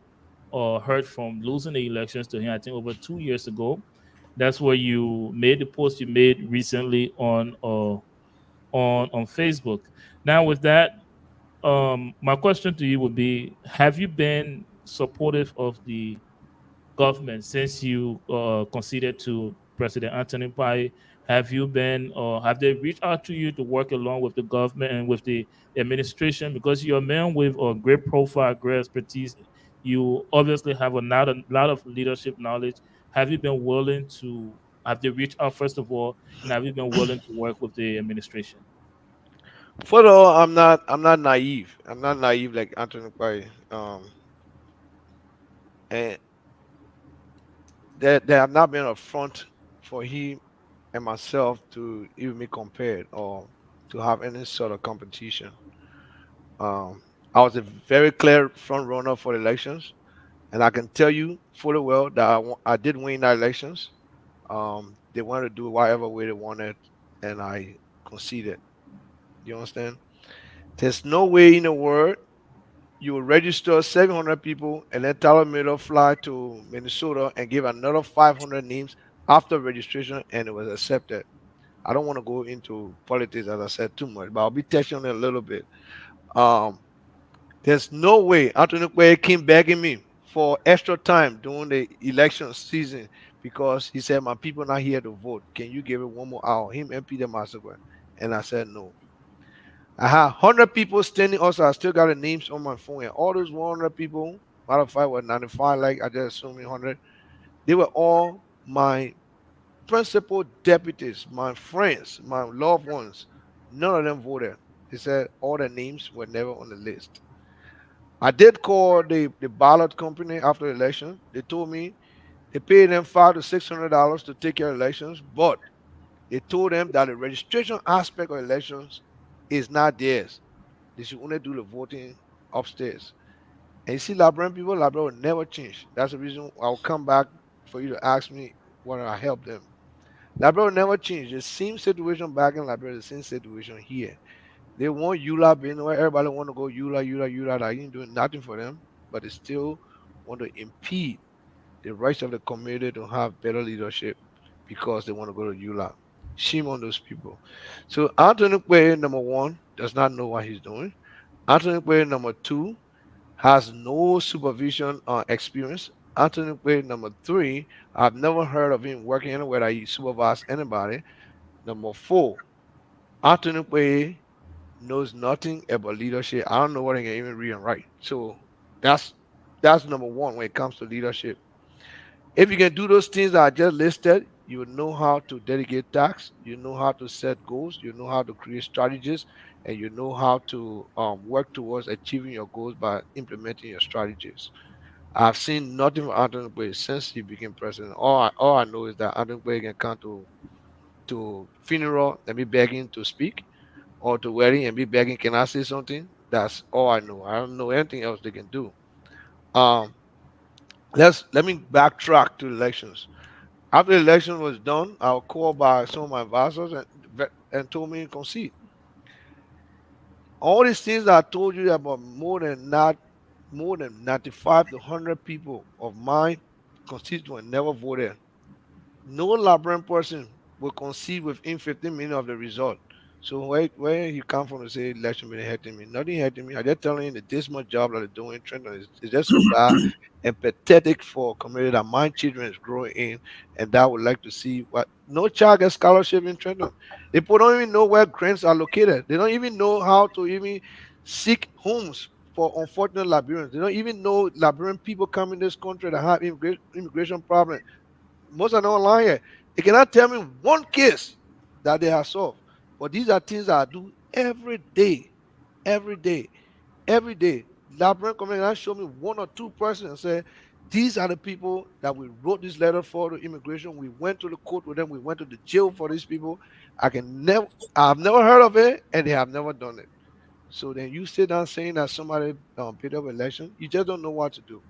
hurt from losing the elections to him, I think over 2 years ago. That's where you made the post you made recently on Facebook. Now, with that, my question to you would be: have you been supportive of the government since you conceded to President Anthony Pai? Have you been, or have they reached out to you to work along with the government and with the administration? Because you're a man with a great profile, great expertise. You obviously have a lot of leadership knowledge. Have you been willing to? Have they reached out first of all, and have you been willing to work with the administration? First of all, I'm not naive. I'm not naive like Anthony Pai. And there have not been a front for him and myself to even be compared or to have any sort of competition. I was a very clear front runner for the elections, and I can tell you fully well that I did win the elections. They wanted to do whatever way they wanted, and I conceded. You understand? There's no way in the world you will register 700 people and then Tyler Miller fly to Minnesota and give another 500 names after registration, and it was accepted. I don't want to go into politics, as I said, too much, but I'll be touching on it a little bit. There's no way Anthony Quay came begging me for extra time during the election season because he said, my people not here to vote. Can you give it one more hour? Him and Peter Massacre. And I said, no. I had 100 people standing also. I still got the names on my phone. And all those 100 people, matter of fact, were 95, like I just assumed 100. They were all my principal deputies, my friends, my loved ones. None of them voted. They said all their names were never on the list. I did call the ballot company after the election. They told me they paid them $500 to $600 to take care of elections, but they told them that the registration aspect of elections is not theirs. They should only do the voting upstairs. And you see, Liberian people, Liberian will never change. That's the reason I'll come back for you to ask me when I help them. Liberia will never change. The same situation back in Liberia, the same situation here. They want EULA being where everybody want to go EULA. That ain't doing nothing for them, but they still want to impede the rest of the community to have better leadership because they want to go to ULA. Shame on those people. So Anthony Quay, number one, does not know what he's doing. Anthony Quay, number two, has no supervision experience. Anthony Quay, number three, I've never heard of him working anywhere that he supervised anybody. Number four, Anthony Quay knows nothing about leadership. I don't know what he can even read and write. So that's number one when it comes to leadership. If you can do those things that I just listed, you will know how to delegate tasks, you know how to set goals, you know how to create strategies, and you know how to work towards achieving your goals by implementing your strategies. I've seen nothing from Anthony Quay since he became president. All I know is that Anthony Quay can come to funeral and be begging to speak, or to wedding and be begging, can I say something? That's all I know. I don't know anything else they can do. Um, let me backtrack to elections. After the election was done, I was called by some of my advisors and told me to concede. All these things that I told you about, more than 95 to 100 people of my constituent never voted. No Liberian person will concede within 15 minutes of the result. So where you come from to say election been hurting me? Nothing hurting me. I just telling you the dismal job that they're doing in Trenton is just so bad and pathetic for a community that my children is growing in, and that would like to see what no child gets scholarship in Trenton. People don't even know where grants are located. They don't even know how to even seek homes for unfortunate Liberians. They don't even know Liberian people come in this country that have immigration problems. Most are not lying here. They cannot tell me one case that they have solved. But these are things that I do every day, every day, every day. Liberian community show me one or two persons and say, these are the people that we wrote this letter for to immigration. We went to the court with them. We went to the jail for these people. I've never heard of it, and they have never done it. So then you sit down saying that somebody paid up election. You just don't know what to do.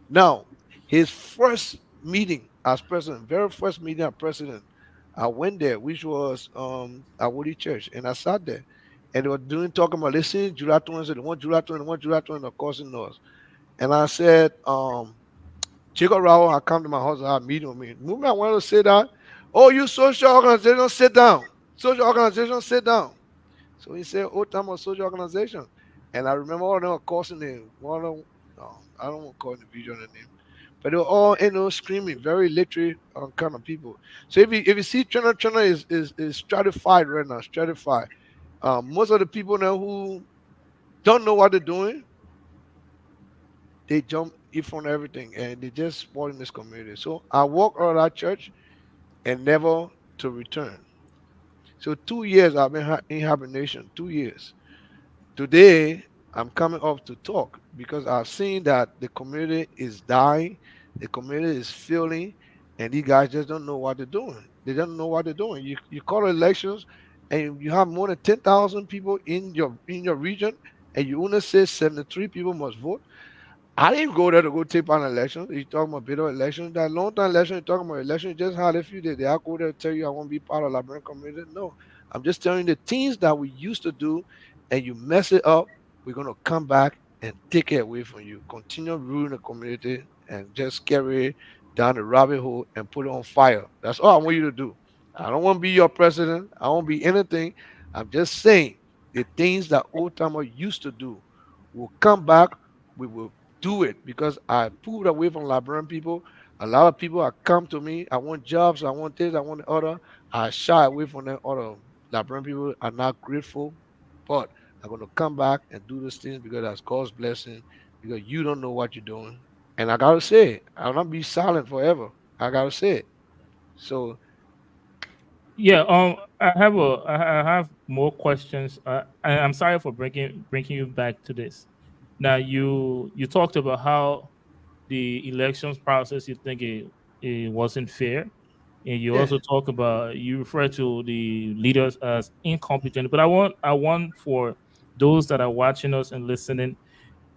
Now, his first meeting as president, very first meeting as president, I went there, which was at Woody Church, and I sat there, and they were talking about, listen, July 20, they want July 20, they want July 20, of course it knows. And I said, Jacob Rao had come to my house and had a meeting with me. The moment I wanted to say that, oh, you social organization, sit down. Social organization, sit down. So he said, old time of social organization. And I remember all of them were causing him. One of them, I don't want to call the video the name. But they were all, screaming, very literary kind of people. So if you see China is stratified right now, stratified. Most of the people now who don't know what they're doing, they jump in front of everything, and they just spoiling this community. So I walk out of that church and never to return. So 2 years I've been in hibernation, 2 years. Today, I'm coming up to talk because I've seen that the community is dying, the community is failing, and these guys just don't know what they're doing. They don't know what they're doing. You call elections, and you have more than 10,000 people in your region, and you only say 73 people must vote. I didn't go there to go take part in elections. You talking about bitter elections? That long time election, you talking about election, just had a few days. Did I go there to tell you I want to be part of the Liberian community? No. I'm just telling you the things that we used to do, and you mess it up, we're going to come back and take it away from you. Continue ruining the community and just carry it down the rabbit hole and put it on fire. That's all I want you to do. I don't want to be your president. I won't be anything. I'm just saying the things that old timer used to do will come back. We will do it because I pulled away from Liberian people. A lot of people have come to me. I want jobs. I want this. I want the other. I shy away from them. Other Liberian people are not grateful, but I'm going to come back and do those things because that's God's blessing, because you don't know what you're doing. And I got to say it. I'll not be silent forever. I got to say it. So. Yeah, I have more questions. I'm sorry for bringing you back to this. Now, you talked about how the elections process, you think it wasn't fair. And you also talk about, you refer to the leaders as incompetent. But I want for those that are watching us and listening,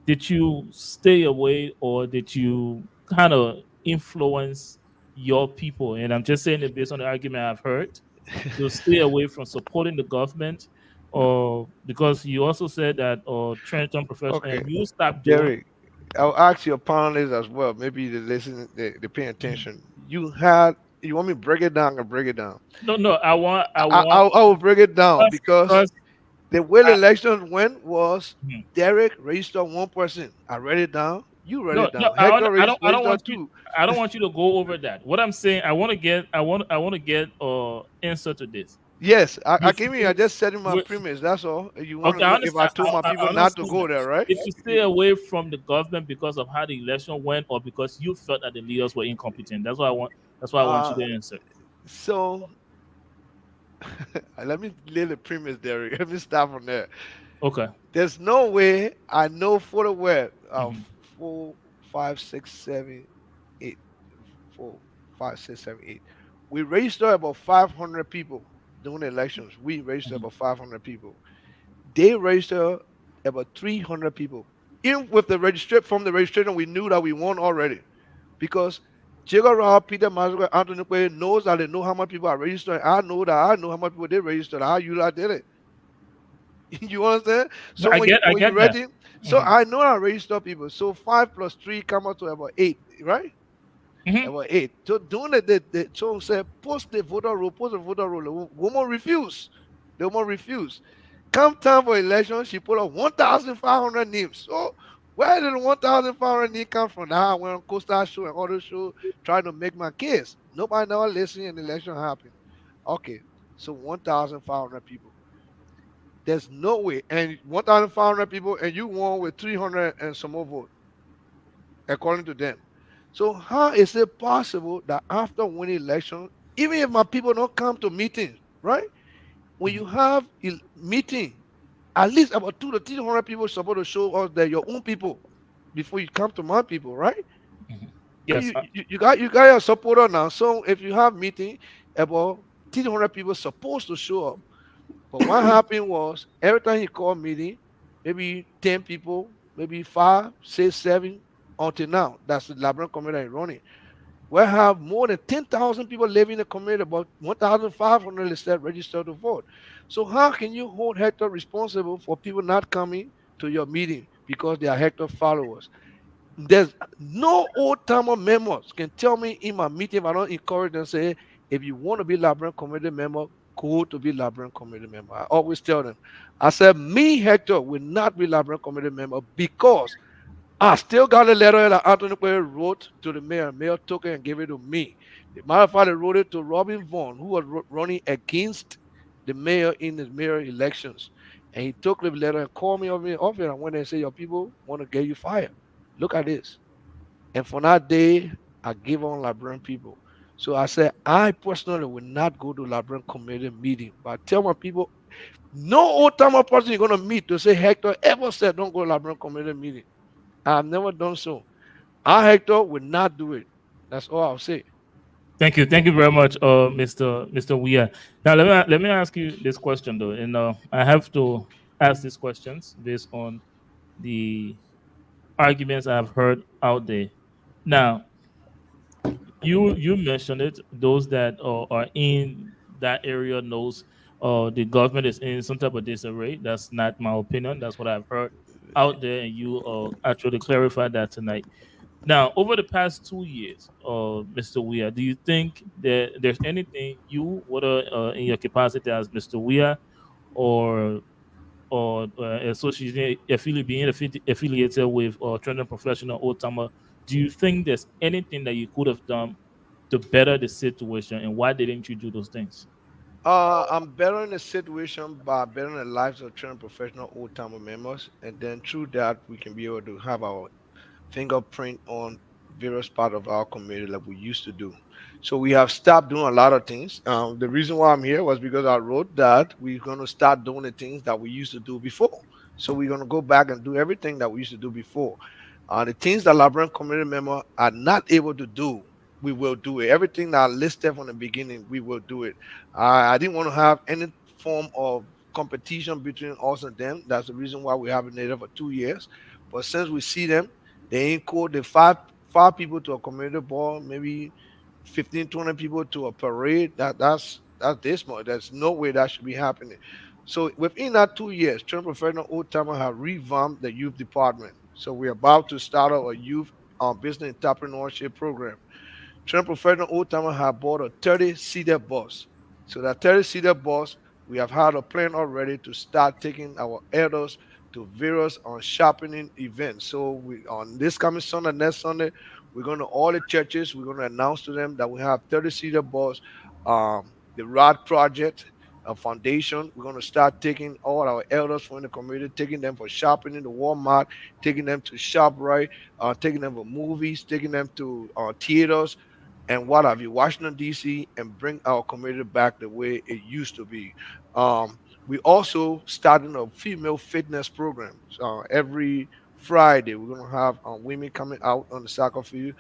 did you stay away or did you kind of influence your people? And I'm just saying it based on the argument I've heard, to stay away from supporting the government, or because you also said that Trenton professional, and you stopped doing. I'll ask your panelists as well. Maybe they listen, they pay attention. You want me to break it down? I can break it down. No, no, I I, want I, I will break it down trust, because trust. the way the I, election went was mhm. Derek registered one person. I read it down. You read No, it no, down. Hector I don't registered want you. two. I don't want you to go over that. What I'm saying, I want to get answer to this. Yes, I If came here. I you, just setting my wi- premise. That's all. You want okay, to I know if I understand. told my I people not to understand go that. there, right? If you stay away from the government because of how the election went, or because you felt that the leaders were incompetent, that's what I want. That's why I want you Uh, to answer. so let me lay the premise there. Let me start from there. Okay. There's no way I know for the well. Mhm. 4, 5, 6, 7, 8, 4, 5, 6, 7, 8. We registered about 500 people during the elections. We registered Mhm. about 500 people. They registered about 300 people. Even with the registration, we knew that we won already because Jacob Rao, Peter Mazuka, Anthony Quay knows that they know how much people are registered. I know that I know how much people they registered. How you lot did it. You understand? No, So I when you get that. ready, so Hmm. I know I register people. So 5 plus 3 come out to about 8, right? Hmm. About 8. So doing the so say post the voter roll, post the voter roll. The woman refuse. The woman refuse. Come time for election, she put up 1,500 names. So where did the 1,500 names come from? Now I went on Coastal Show and other show trying to make my case. Nobody never listening and the election happened. Okay, so 1,500 people. There's no way. And 1,500 people, and you won with 300 and some more vote, according to them. So how is it possible that after winning election, even if my people don't come to meetings, right? When you have a meeting, at least about 200 to 300 people supposed to show us that your own people before you come to my people, right? So Yes. you got your supporter now. So if you have meeting, about 300 people supposed to show up. But what happened was every time he called meeting, maybe 10 people, maybe 5, 6, 7, until now. That's the Labrador community running. We have more than 10,000 people living in the community, about 1,500 instead registered to vote. So how can you hold Hector responsible for people not coming to your meeting because they are Hector followers? There's no old timer members can tell me in my meeting if I don't encourage them, say, if you want to be Labrador community member, go to be Labrador community member. I always tell them, I said, me, Hector, will not be Labrador community member because I still got a letter that Anthony Quay wrote to the mayor. Mayor took it and gave it to me. The matter of fact, they wrote it to Robin Vaughn, who was running against the mayor in the mayor elections. And he took the letter and called me over off it and went and said, your people want to get you fired. Look at this. And from that day, I gave on Liberian people. So I said, I personally will not go to Liberian community meeting. But I tell my people, no old timer person you're going to meet to say Hector ever said don't go to Liberian community meeting. I've never done so. Our Hector will not do it. That's all I'll say. Thank you very much, Mr. Weir. Now let me ask you this question though, and I have to ask these questions based on the arguments I've heard out there. Now, you mentioned it. Those that are in that area knows the government is in some type of disarray. That's not my opinion. That's what I've heard out there, and you actually clarified that tonight. Now, over the past 2 years, Mr. Weir, do you think that there's anything you, whether in your capacity as Mr. Weir or associated affiliated with trending professional old timer, do you think there's anything that you could have done to better the situation, and why didn't you do those things? I'm bettering the situation by bettering the lives of trained professional old timer members, and then through that we can be able to have our fingerprint on various part of our community like we used to do. So we have stopped doing a lot of things. The reason why I'm here was because I wrote that we're going to start doing the things that we used to do before. So we're going to go back and do everything that we used to do before. The things that Liberian community members are not able to do, we will do it. Everything that I listed from the beginning, we will do it. I didn't want to have any form of competition between us and them. That's the reason why we haven't been there for 2 years. But since we see them, they ain't called the five people to a community ball, maybe 15, 20 people to a parade. That's this much. There's no way that should be happening. So within that 2 years, Trent Professional Old Timer have revamped the youth department. So we're about to start a youth business entrepreneurship program. Trend Professional Old Timer have bought a 30-seater bus. So that 30-seater bus, we have had a plan already to start taking our elders to various shopping events. So we on this coming Sunday, next Sunday, we're going to all the churches. We're going to announce to them that we have 30-seater bus, the Rod Project, a foundation. We're going to start taking all our elders from the community, taking them for shopping in the Walmart, taking them to ShopRite, taking them for movies, taking them to theaters, and what have you, Washington D.C., and bring our community back the way it used to be. We also starting a female fitness program. Every Friday, we're gonna have women coming out on the soccer field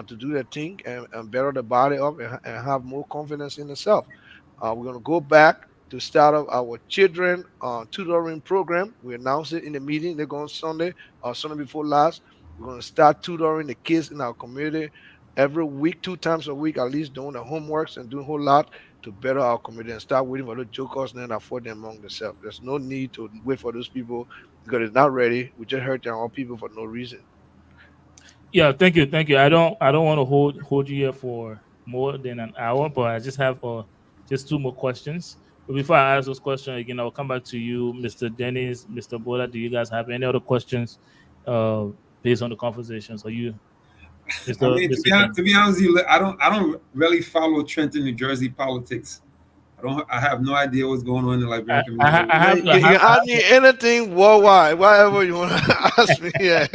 to do their thing and better the body up and have more confidence in themselves. We're gonna go back to start up our children tutoring program. We announced it in the meeting. They're going Sunday, Sunday before last. We're gonna start tutoring the kids in our community every week, 2 times a week, at least doing the homeworks and doing a whole lot to better our community and start waiting for the jokers and then afford them among themselves. There's no need to wait for those people because it's not ready. We just hurt their own people for no reason. Yeah, thank you. I don't want to hold you here for more than an hour, but I just have just 2 more questions. But before I ask those questions again, I'll come back to you, Mr. Dennis, Mr. Bola. Do you guys have any other questions based on the conversations? Are you, Mr. I mean, to be honest with you, I don't really follow Trenton, New Jersey politics. I have no idea what's going on in the Liberian community. You can ask me anything worldwide, whatever you want to ask me. Yeah.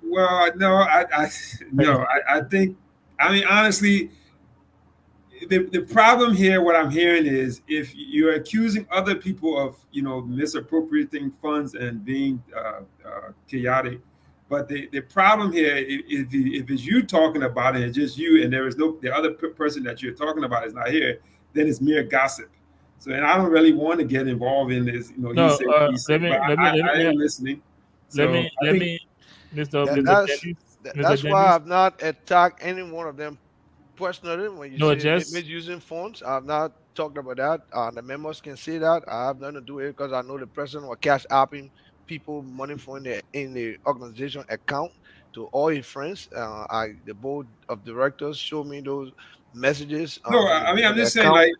Well, no, I think, I mean, honestly, the problem here, what I'm hearing is if you're accusing other people of, misappropriating funds and being chaotic, but the problem here, if it's you talking about it, it's just you, and there is the other person that you're talking about is not here, then it's mere gossip. So, and I don't really want to get involved in this. I am listening. That's why I've not attacked any one of them personally. When you say misusing funds, I've not talked about that. The members can see that. I have nothing to do with it because I know the president will cash apping people money for in the organization account to all his friends. The board of directors show me those messages. No, I mean, I'm just saying, I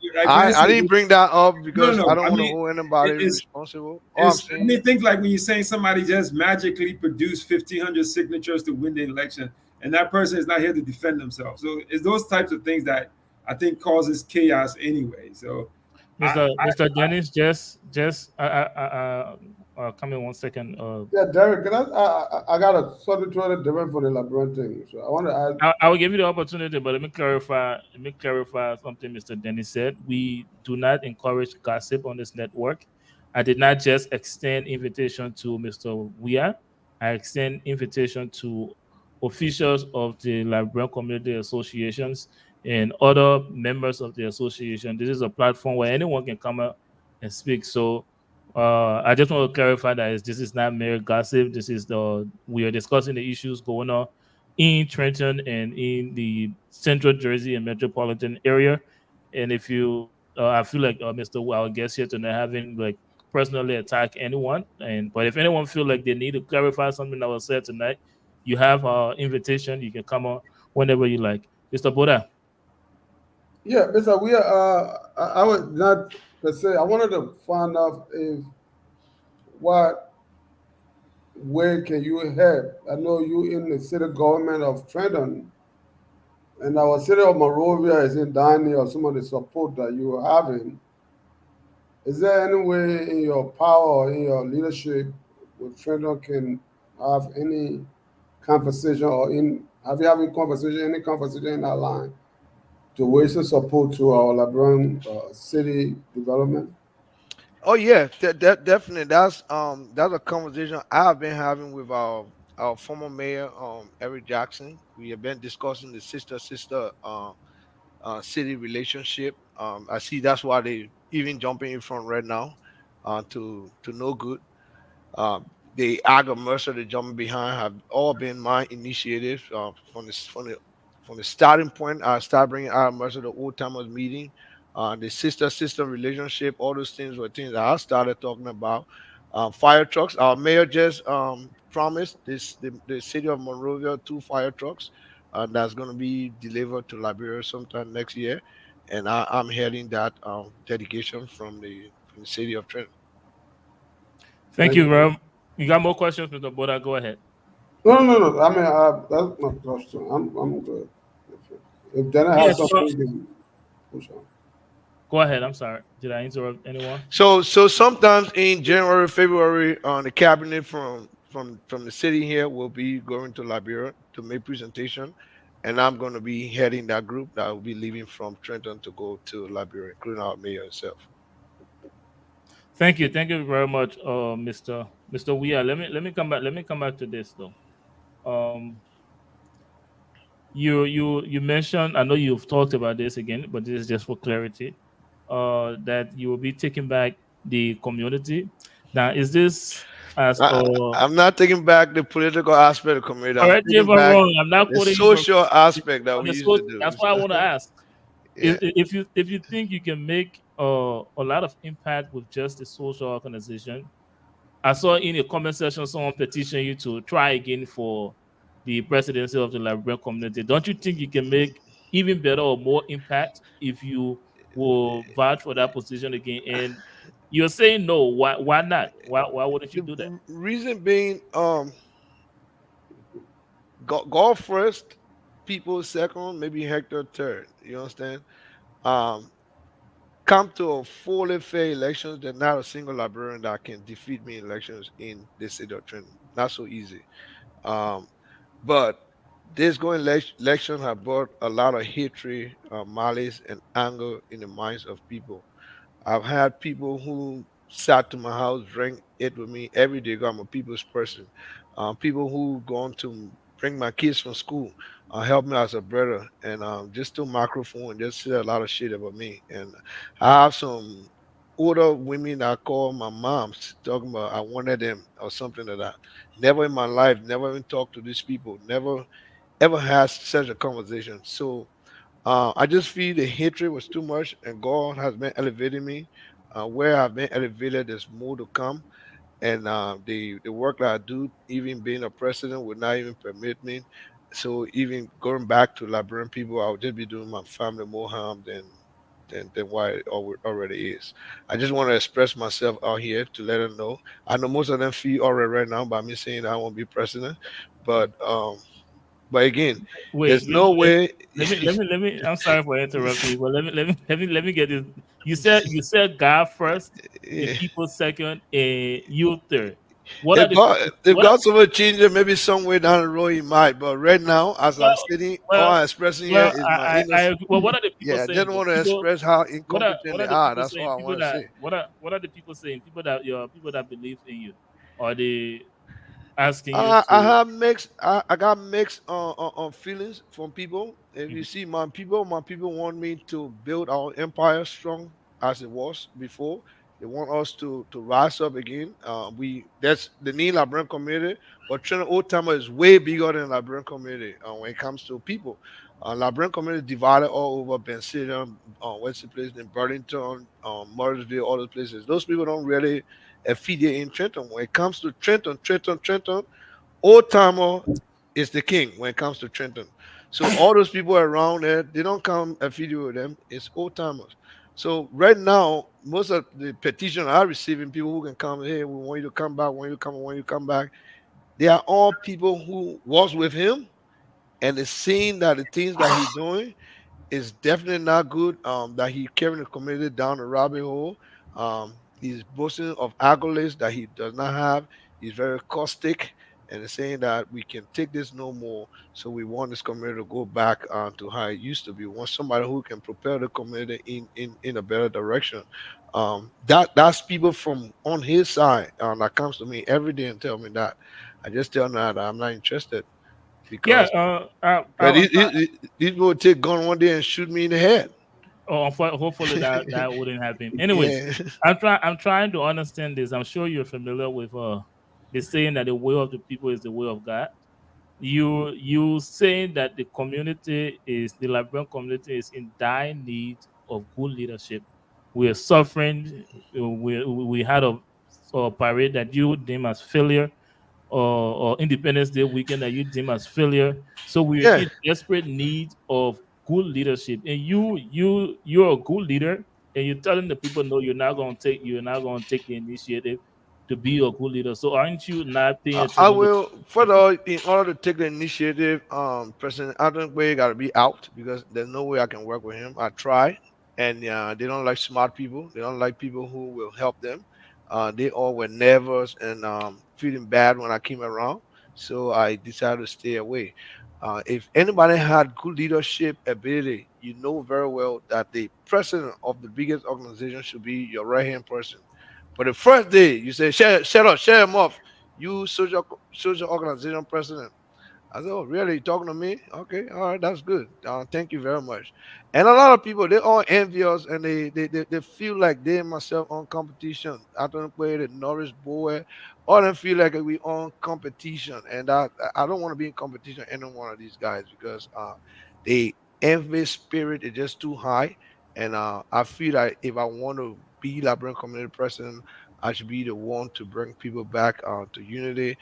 didn't bring that up because I don't want to hold anybody responsible. I mean, think like when you're saying somebody just magically produced 1,500 signatures to win the election, and that person is not here to defend themselves. So it's those types of things that I think causes chaos anyway. So, Mr. Dennis, just come in 1 second. Yeah, Derek, can I got a something totally different for the Liberian thing. So I want to ask. I will give you the opportunity, but let me clarify something Mr. Dennis said. We do not encourage gossip on this network. I did not just extend invitation to Mr. Weah. I extend invitation to officials of the Liberian Community Associations and other members of the association. This is a platform where anyone can come out and speak. So I just want to clarify that this is not mere gossip. We are discussing the issues going on in Trenton and in the Central Jersey and metropolitan area. And if you, I feel like Mr. Our guest here tonight having personally attack anyone. But if anyone feel like they need to clarify something that was said tonight, you have our invitation. You can come on whenever you like. Mr. Boda. Yeah, Mr. Weah, I would not per se. I wanted to find out what way can you help? I know you in the city government of Trenton, and our city of Monrovia is in Danny or some of the support that you are having. Is there any way in your power or in your leadership where Trenton can have any conversation have you having any conversation in that line to raise the support to our Liberian city development? Oh yeah, definitely. That's a conversation I've been having with our former mayor, Eric Jackson. We have been discussing the sister city relationship. I see that's why they even jumping in front right now to no good. The Aga Mercer, the jumping behind, have all been my initiatives from the starting point. I started bringing Aga Mercer to Old Timers meeting. The sister relationship, all those things were things that I started talking about. fire trucks. Our mayor just promised the city of Monrovia 2 fire trucks that's going to be delivered to Liberia sometime next year, and I'm heading that dedication from the city of Trenton. Thank you, Rob. You got more questions, Mr. Boda? Go ahead. No. I mean, that's my question. I'm good. If Dana has something, then push on. Go ahead. I'm sorry. Did I interrupt anyone? So sometimes in January, February, the cabinet from the city here will be going to Liberia to make presentation, and I'm going to be heading that group that will be leaving from Trenton to go to Liberia, including our mayor himself. Thank you very much, Mr. Weah. Let me come back. Let me come back to this though. You mentioned. I know you've talked about this again, but this is just for clarity. That you will be taking back the community. Now, is this as I'm not taking back the political aspect of the community. Correct me if I'm wrong. I'm not the quoting social aspect that we used to do. That's why I want to ask. If you think you can make a lot of impact with just the social organization, I saw in a comment section someone petition you to try again for the presidency of the Liberian community. Don't you think you can make even better or more impact if you will vouch for that position again? And you're saying no. Why not? Why wouldn't you do that? Reason being, golf first, people second, maybe Hector third. You understand? Come to a fully fair elections, there's not a single Liberian that can defeat me in elections in the city of Trenton. Not so easy. But this going election have brought a lot of hatred, malice, and anger in the minds of people. I've had people who sat to my house, drank, ate with me every day. I'm a people's person. People who gone to bring my kids from school, help me as a brother, and just do microphone and just say a lot of shit about me. And I have some older women that call my moms talking about I wanted them or something like that. Never in my life, never even talked to these people, never ever had such a conversation. So I just feel the hatred was too much, and God has been elevating me. Where I've been elevated, there's more to come, and the work that I do, even being a president, would not even permit me. So even going back to Liberian people, I would just be doing my family more harm than what it already is. I just want to express myself out here to let them know. I know most of them feel already right now by me saying I won't be president, but again, there's no way. Let me. I'm sorry for interrupting you, but let me get this. You said God first, the people second, and you third. If God ever change it, maybe somewhere down the road he might. But right now, as I'm sitting, all I'm expressing here is my innocence. What are the people saying? I just want to express how incompetent they are. That's saying? all I want to say. What are the people saying? People that believe in you, are they asking you? I got mixed feelings from people. If you see my people want me to build our empire strong as it was before. They want us to rise up again. That's the new Liberian community, but Trinidad Old Timer is way bigger than Liberian community when it comes to people. Liberian community divided all over Bensidia, Wesley Place, in Burlington, Morrisville, all those places. Those people don't really affiliate in Trenton. When it comes to Trenton, Old Timer is the king when it comes to Trenton. So all those people around there, they don't come affiliate with them. It's Old Timers. So right now, most of the petitions I'm receiving, people who can come, hey, we want you to come back, want you to come back. They are all people who was with him, and it's seeing that the things that he's doing is definitely not good. That he carrying the community down the rabbit hole. He's boasting of accolades that he does not have. He's very caustic, and it's saying that we can take this no more. So we want this community to go back to how it used to be. We want somebody who can propel the community in a better direction. That's people from on his side that comes to me every day and tell me that. I just tell them that I'm not interested. Because these will take gun one day and shoot me in the head. Oh, hopefully that wouldn't happen. Anyways, yeah. I'm trying to understand this. I'm sure you're familiar with the saying that the way of the people is the way of God. You saying that the Liberian community is in dire need of good leadership. We are suffering. We had a or parade that you deem as failure, or Independence Day weekend that you deem as failure. So we're Yeah. in desperate need of good leadership. And you're a good leader, and you're telling the people, no, you're not gonna take the initiative to be a good leader. So aren't you not paying I attention to will further in order to take the initiative. President Adam Way got to be out because there's no way I can work with him. I try, and they don't like smart people. They don't like people who will help them. They all were nervous and feeling bad when I came around, so I decided to stay away. If anybody had good leadership ability, you know very well that the president of the biggest organization should be your right hand person. But the first day you say, shut up, shut him off, you social organization president. I said, oh, really? You talking to me? Okay, all right, that's good. Thank you very much. And a lot of people, they all envious and they feel like they and myself on competition. I don't play the Norris boy. All them feel like we on competition. And I don't want to be in competition with any one of these guys because the envy spirit is just too high. And I feel like if I want to be Liberian community president, I should be the one to bring people back to unity,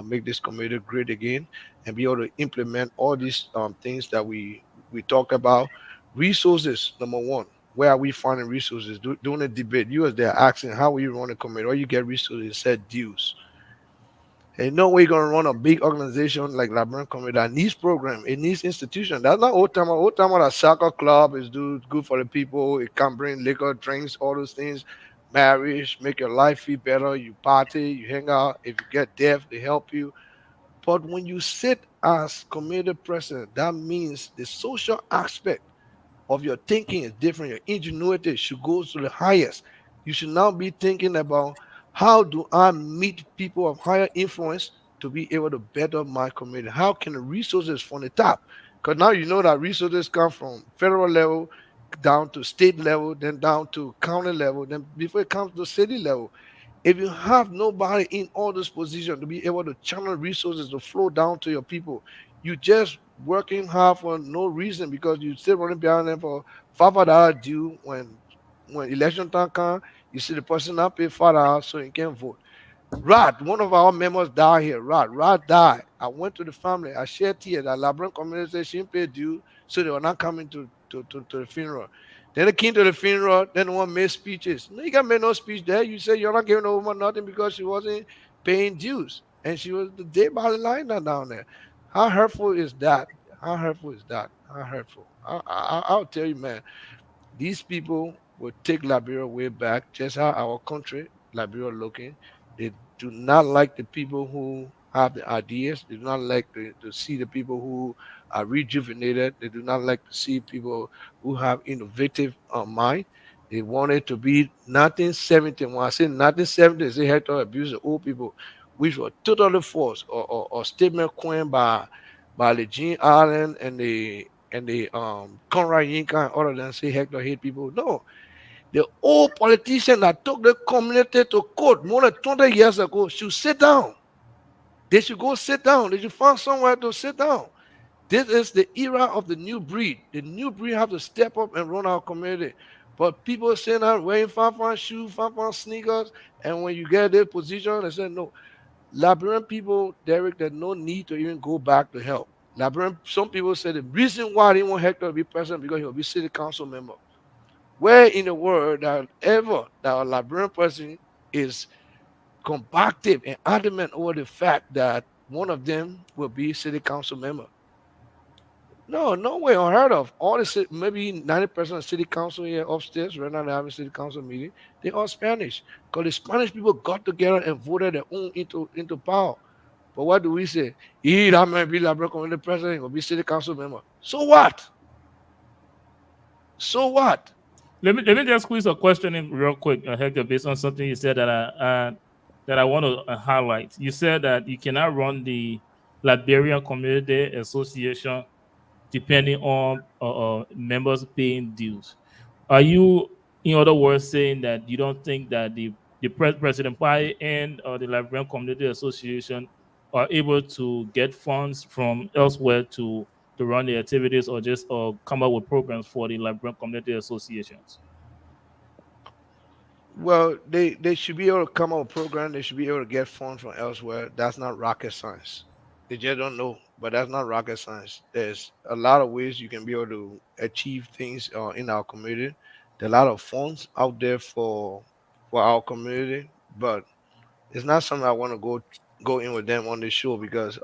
make this community great again, and be able to implement all these things that we talk about. Resources, number one. Where are we finding resources? During the debate, you was there asking how will you run a community? Or you get resources, said dues. And no way you're gonna run a big organization like Liberian Community that needs program, it needs institution. That's not old timer. Old timer, a soccer club is good for the people. It can bring liquor, drinks, all those things, marriage, make your life feel better. You party, you hang out. If you get deaf, they help you. But when you sit as community president, that means the social aspect of your thinking is different. Your ingenuity should go to the highest. You should now be thinking about how do I meet people of higher influence to be able to better my community? How can the resources from the top? Because now you know that resources come from federal level down to state level, then down to county level, then before it comes to city level. If you have nobody in all those positions to be able to channel resources to flow down to your people, you just working hard for no reason because you still running behind them for $5 due when election time comes, you see the person not pay $5 so he can vote. Rod, one of our members died here. Rod died. I went to the family. I shared tears. The Liberian community said she didn't pay due, so they were not coming to the funeral. Then they came to the funeral. Then one made speeches. No, you got make no speech there. You say you're not giving the woman nothing because she wasn't paying dues, and she was the day by the line down there. How hurtful is that? How hurtful is that? How hurtful? I'll tell you, man. These people will take Liberia way back, just how our country, Liberia, looking. They do not like the people who have the ideas. They do not like to see the people who are rejuvenated. They do not like to see people who have innovative mind. They want it to be 1970. When I say 1970, they had to abuse the old people, which were totally false or statement coined by the Gene Allen and the Conrad Yinka and all of them say Hector hate people. No, the old politician that took the community to court more than 20 years ago should sit down. They should go sit down. They should find somewhere to sit down. This is the era of the new breed. The new breed have to step up and run our community. But people saying out wearing fun shoes, fun sneakers, and when you get their position, they say no. Liberian people, Derek, there's no need to even go back to help. Liberian, some people say the reason why they want Hector to be president because he'll be city council member. Where in the world that ever that a Liberian person is combative and adamant over the fact that one of them will be city council member? No, no way unheard of. All the maybe 90% of city council here upstairs, right now they're having city council meeting, they are Spanish. Because the Spanish people got together and voted their own into power. But what do we say? That might be Liberian community president, will be city council member. So what? So what? Let me just squeeze a question in real quick, Hector, based on something you said that I want to highlight. You said that you cannot run the Liberian Community Association depending on members paying dues. Are you, in other words, saying that you don't think that the President Pai and the Liberian Community Association are able to get funds from elsewhere to run the activities, or just come up with programs for the Liberian Community Associations? Well, they should be able to come up with a program. They should be able to get funds from elsewhere. That's not rocket science. They just don't know, but that's not rocket science. There's a lot of ways you can be able to achieve things in our community. There are a lot of funds out there for our community, but it's not something I want to go in with them on this show because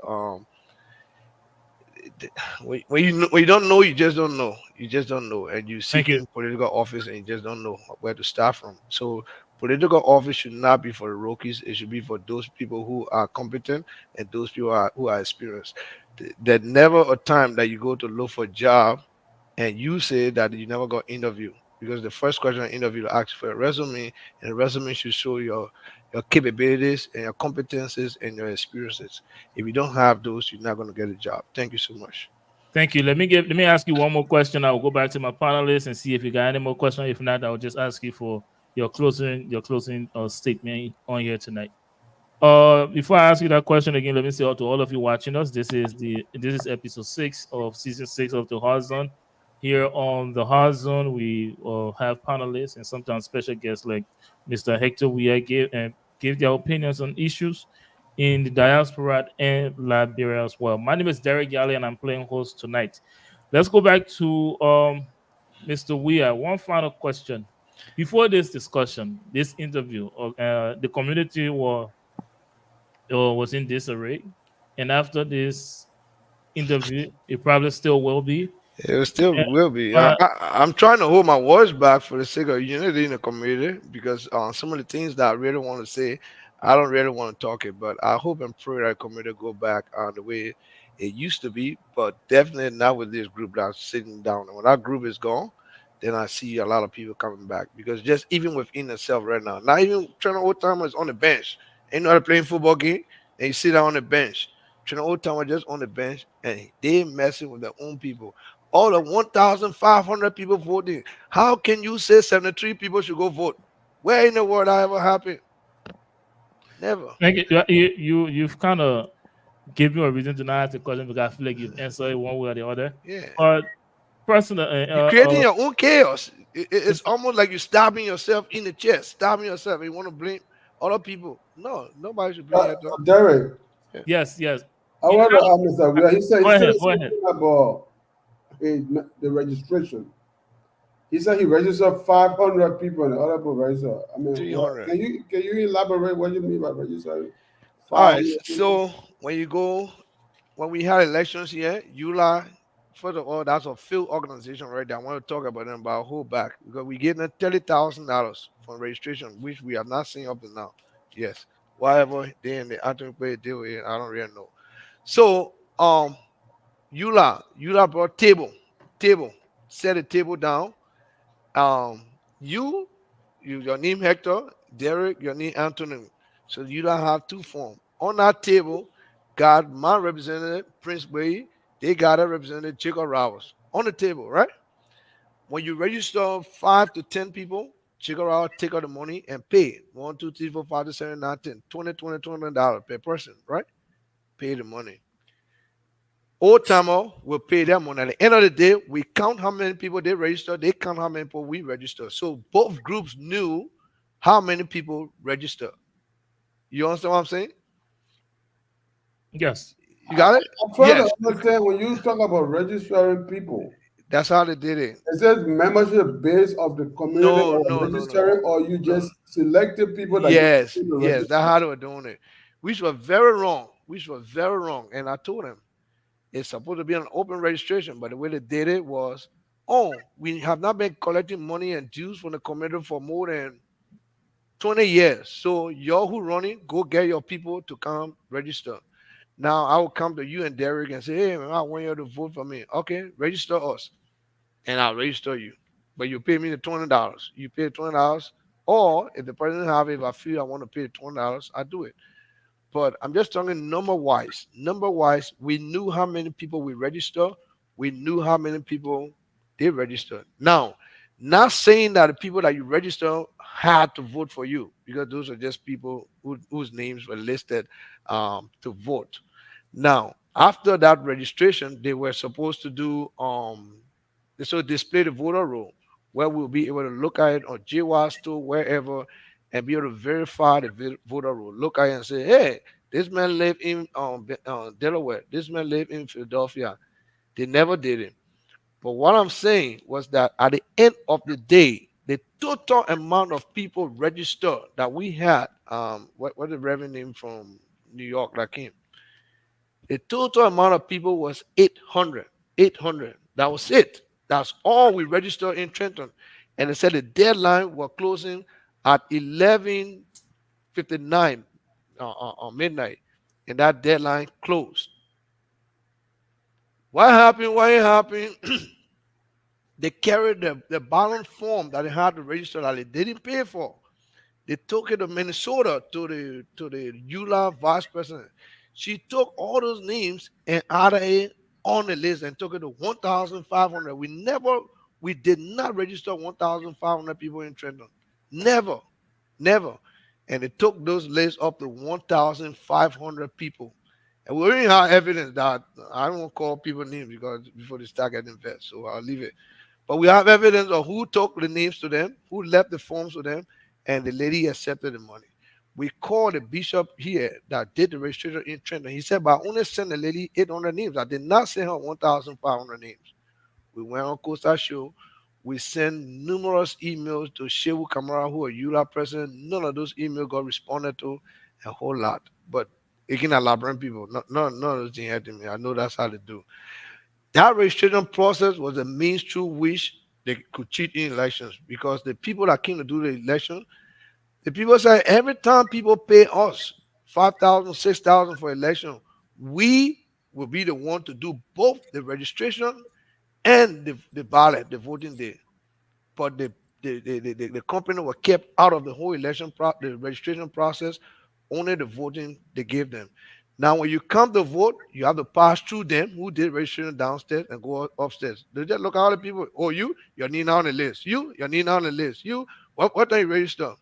when you don't know, you just don't know. You just don't know, and you Thank you. seeking political office, and you just don't know where to start from. So, political office should not be for the rookies. It should be for those people who are competent and those people who are experienced. There's never a time that you go to look for a job and you say that you never got interview because the first question in interview will ask for a resume, and the resume should show your capabilities and your competences and your experiences. If you don't have those, you're not going to get a job. Thank you so much. Thank you. Let me ask you one more question. I will go back to my panelists and see if you got any more questions. If not, I'll just ask you for your closing statement on here tonight. Before I ask you that question again, let me say to all of you watching us, this is episode 6 of season 6 of the Hard Zone. Here on the Hard Zone, we have panelists and sometimes special guests like Mr. Hector. We give their opinions on issues in the diaspora and Liberia as well. My name is Derek Yali, and I'm playing host tonight. Let's go back to Mr. Weah. One final question. Before this discussion, this interview, the community was in disarray, and after this interview, it probably still will be. It still And, will be. uh, I'm trying to hold my words back for the sake of unity in the community because some of the things that I really want to say, I don't really want to talk it. But I hope and pray that the community go back the way it used to be, but definitely not with this group that's sitting down. And when that group is gone, then I see a lot of people coming back because just even within itself right now, not even trying to old timers on the bench, ain't know how to play football game, and you sit down on the bench. Trying to old timer just on the bench, and they messing with their own people all the 1,500 people voting. How can you say 73 people should go vote? Where in the world that ever happened? Never. thank you. You've kind of give me a reason to not ask the question because I feel like you've answered it one way or the other. Yeah. But personally, You're creating your own chaos. It's almost like you're stabbing yourself in the chest, stabbing yourself, and you want to blame other people. No, nobody should blame that. Derek, yes. I want to ask Mr. Weah. He said Go ahead. something about the registration. He said he registered 500 people and the other people registered. I mean, 300. Can you elaborate what you mean by registering? All right. 500 people? So when we had elections here, ULA, first of all, that's a field organization right there. I want to talk about them, but I'll hold back because we get them $30,000 for registration, which we are not seeing up to now. Yes. Whatever they in the acting play deal with, I don't really know. So ULA brought table, set a table down. You your name Hector, Derek, your name Anthony. So you don't have two forms. On that table, got my representative, Prince Bay. They got a representative, Jacob Rouse. On the table, right? When you register 5 to 10 people, Jacob Rouse take out the money and pay. 1, 2, 3, 4, 5, 6, 7, 8, 9, 10. $20 per person, right? Pay the money. Old timer will pay their money. At the end of the day, we count how many people they register. They count how many people we register. So both groups knew how many people register. You understand what I'm saying? Yes. You got it? I'm trying Yes. to understand when you talk about registering people. That's how they did it. Is it membership base of the community No, registering, or you just selected people that Yes, you want to yes, register? that's how they were doing it. Which was very wrong. And I told them it's supposed to be an open registration, but the way they did it was, we have not been collecting money and dues from the community for more than 20 years. So y'all who running, go get your people to come register. Now I will come to you and Derek and say, hey man, I want you to vote for me. Okay, register us. And I'll register you. But you pay me the $20. You pay $20. Or if the person have it, if I feel I want to pay $20, I do it. But I'm just talking number wise. Number wise, we knew how many people we register. We knew how many people they registered. Now, not saying that the people that you register had to vote for you, because those are just people whose names were listed to vote. Now, after that registration, they were supposed to do so display the voter roll. where we'll be able to look at it on JWAS store, wherever, and be able to verify the voter roll. Look at it and say, hey, this man lived in Delaware. This man lived in Philadelphia. They never did it. But what I'm saying was that at the end of the day, the total amount of people registered that we had, what the revenue from New York that came, the total amount of people was 800. 800. That was it. That's all we registered in Trenton. And they said the deadline was closing at 11:59 on midnight. And that deadline closed. What happened? What happened? They carried the balance form that they had to register that they didn't pay for. They took it to Minnesota to the EULA vice president. She took all those names and added it on the list and took it to 1,500. We did not register 1,500 people in Trenton. Never. And they took those lists up to 1,500 people. And we already have evidence that I don't want to call people names because before they start getting vexed, so I'll leave it. But we have evidence of who took the names to them, who left the forms to them, and the lady accepted the money. We called the bishop here that did the registration in Trenton. He said, but I only sent the lady 800 names. I did not send her 1,500 names. We went on Costa Show. We sent numerous emails to Shehu Kamara, who are EULA president. None of those emails got responded to, a whole lot. But again, elaborate people, none of those things had to me. I know that's how they do. That registration process was the means through which they could cheat in elections, because the people that came to do the election, the people say every time people pay us $5,000, $6,000 for election, we will be the one to do both the registration and the ballot, the voting day. But the company was kept out of the whole election, the registration process, only the voting they gave them. Now, when you come to vote, you have to pass through them who did registration downstairs and go upstairs. They just look at all the people. Oh, you're name on the list. You're name on the list. What are you registered?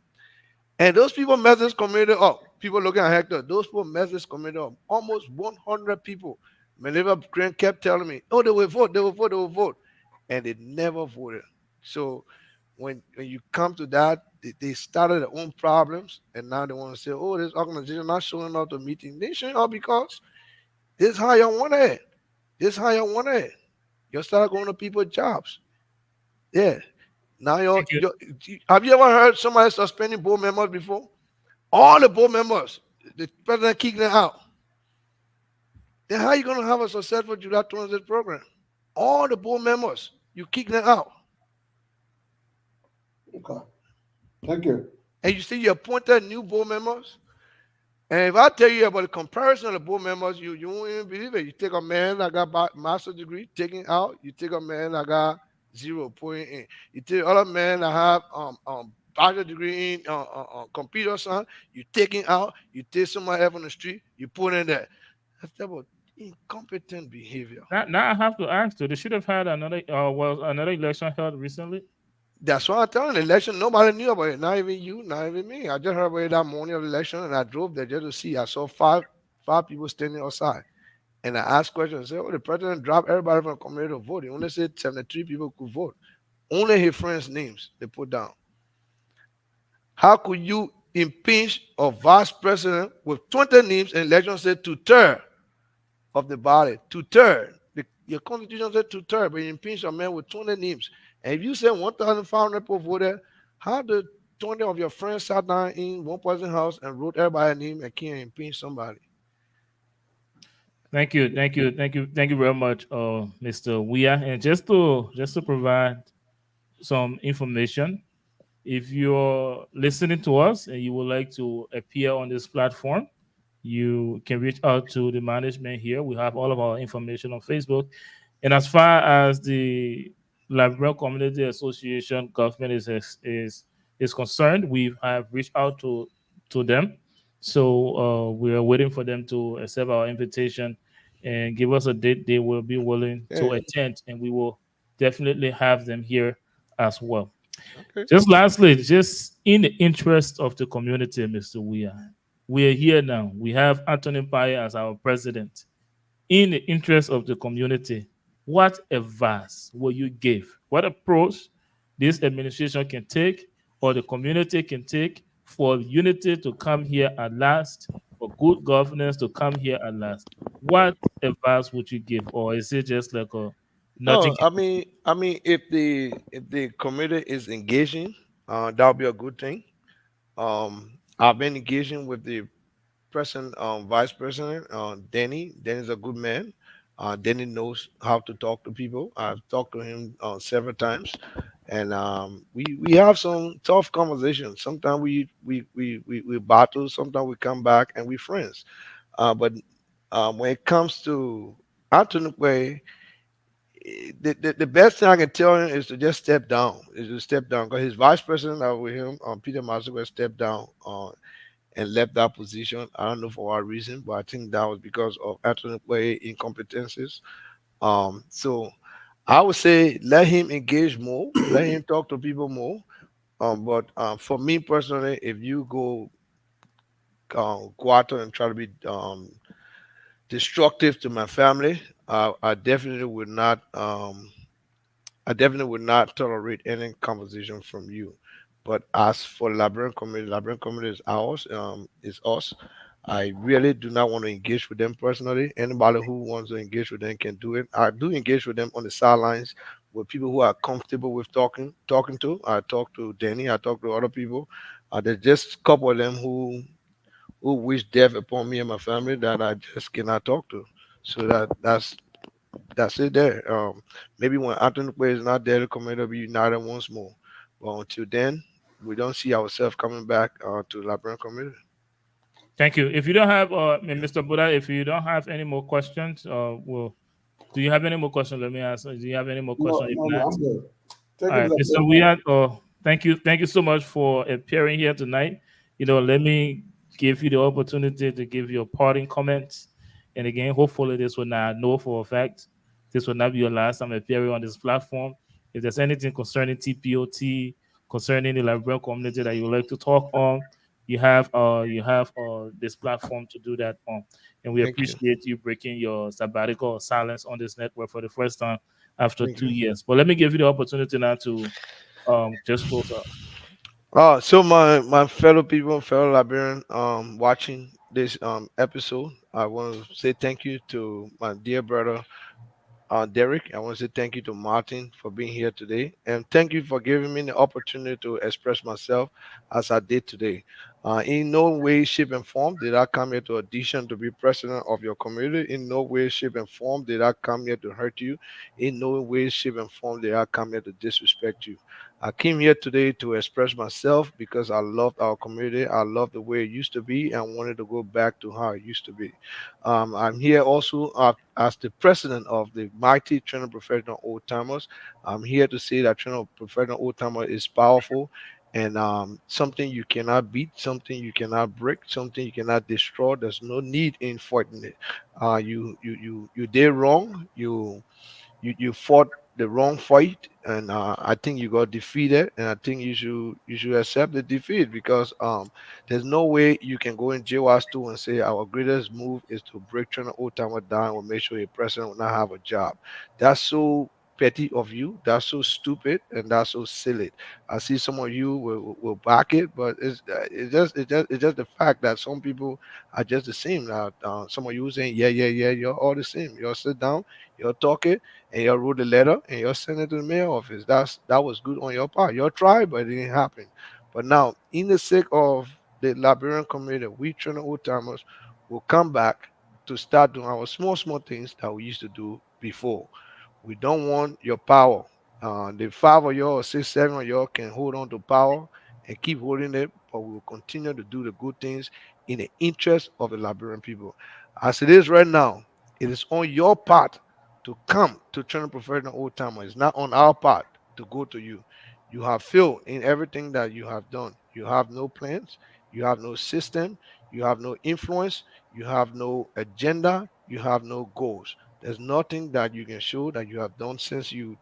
And those people mess this committee up. People looking at Hector, those people mess this committee up. Almost 100 people. Whenever Grant kept telling me, oh, they will vote. And they never voted. So when you come to that, they started their own problems, and now they want to say, oh, this organization not showing up to meeting. They showing up because this is how y'all want it. You start going to people's jobs. Yeah. Now have you ever heard somebody suspending board members before? All the board members, the president kicked them out. Then how are you going to have a successful July 26 program? All the board members, you kick them out. Okay. Thank you. And you see, you appointed new board members. And if I tell you about the comparison of the board members, you won't even believe it. You take a man that got master's degree, taking out. You take a man that got 0 point in. You take other man that have bachelor degree in computer science. You taking out. You take somebody else on the street. You put in there. That's about incompetent behavior. Now I have to ask you. They should have had another election held recently. That's why I'm telling you, the election, nobody knew about it. Not even you, not even me. I just heard about it that morning of the election, and I drove there just to see. I saw five people standing outside. And I asked questions. I said, oh, the president dropped everybody from the committee to vote. He only said 73 people could vote. Only his friends' names they put down. How could you impeach a vice president with 20 names and election said 2/3 of the ballot? 2/3. Your constitution said 2/3, but you impeach a man with 20 names. And if you say 1,500 people voted, how did 20 of your friends sat down in one person's house and wrote everybody's name and can't impeach somebody? Thank you very much, Mr. Weah. And just to provide some information, if you're listening to us and you would like to appear on this platform, you can reach out to the management here. We have all of our information on Facebook. And as far as the Liberian Community Association government is concerned, we have reached out to them. So we are waiting for them to accept our invitation and give us a date they will be willing to attend, and we will definitely have them here as well. Okay. Just lastly, just in the interest of the community, Mr. Weah, we are here now. We have Anthony Paya as our president. In the interest of the community, what advice will you give? What approach this administration can take or the community can take for unity to come here at last, for good governance to come here at last? What advice would you give, or is it just like a nothing? No, I mean, if the committee is engaging, that'll be a good thing. I've been engaging with the present vice president, Danny. Danny's a good man. Danny knows how to talk to people. I've talked to him several times, and we have some tough conversations. Sometimes we battle. Sometimes we come back and we friends. But when it comes to Anthony Way, the best thing I can tell him is to just step down. Is to step down because his vice president with him, Peter Massaquoi, stepped down and left that position. I don't know for what reason, but I think that was because of Anthony Way incompetencies. So I would say let him engage more, let him talk to people more. But for me personally, if you go out there and try to be destructive to my family, I definitely would not. I definitely would not tolerate any conversation from you. But as for Liberian community is ours, is us. I really do not want to engage with them personally. Anybody who wants to engage with them can do it. I do engage with them on the sidelines with people who are comfortable with talking to. I talk to Danny. I talk to other people. There's just a couple of them who wish death upon me and my family that I just cannot talk to. So that's it there. Maybe when Anthony Quay is not there, the community will be united once more. But until then, we don't see ourselves coming back to the Liberian community. Thank you. If you don't have, Mr. Buddha, if you don't have any more questions, do you have any more questions? Let me ask. Do you have any more questions? No, I'm good. All right, Mr. Weird. Thank you so much for appearing here tonight. Let me give you the opportunity to give your parting comments. And again, hopefully this will not, I know for a fact, this will not be your last time appearing on this platform. If there's anything concerning TPOT, concerning the Liberian community that you would like to talk on, you have this platform to do that on. And we appreciate you breaking your sabbatical or silence on this network for the first time after 2 years. But let me give you the opportunity now to just close up. So my fellow people, fellow Liberian, watching this episode, I want to say thank you to my dear brother Derek. I want to say thank you to Martin for being here today, and thank you for giving me the opportunity to express myself as I did today. In no way, shape, and form did I come here to audition to be president of your community. In no way, shape, and form did I come here to hurt you. In no way, shape, and form did I come here to disrespect you. I came here today to express myself because I loved our community. I loved the way it used to be and wanted to go back to how it used to be. I'm here also as the president of the mighty Trinidad Professional Old Timers. I'm here to say that Trinidad Professional Old Timer is powerful and something you cannot beat, something you cannot break, something you cannot destroy. There's no need in fighting it. You did wrong. You fought the wrong fight, and I think you got defeated, and I think you should accept the defeat because there's no way you can go in JWAS2 and say our greatest move is to break China old timer down or make sure a president will not have a job. That's so petty of you. That's so stupid, and that's so silly. I see some of you will back it, but it's just the fact that some people are just the same. Now, some of you saying yeah, you're all the same. You'll sit down, you'll talk it, and you'll wrote a letter, and you'll send it to the mayor office. That was good on your part. You tried, but it didn't happen. But now, in the sake of the Liberian community, we Trinidad old timers will come back to start doing our small things that we used to do before. We don't want your power. The five of y'all or six, seven of y'all can hold on to power and keep holding it, but we will continue to do the good things in the interest of the Liberian people. As it is right now, it is on your part to come to Trinidad Professional Old Timer. It's not on our part to go to you. You have failed in everything that you have done. You have no plans, you have no system, you have no influence, you have no agenda, you have no goals. There's nothing that you can show that you have done since you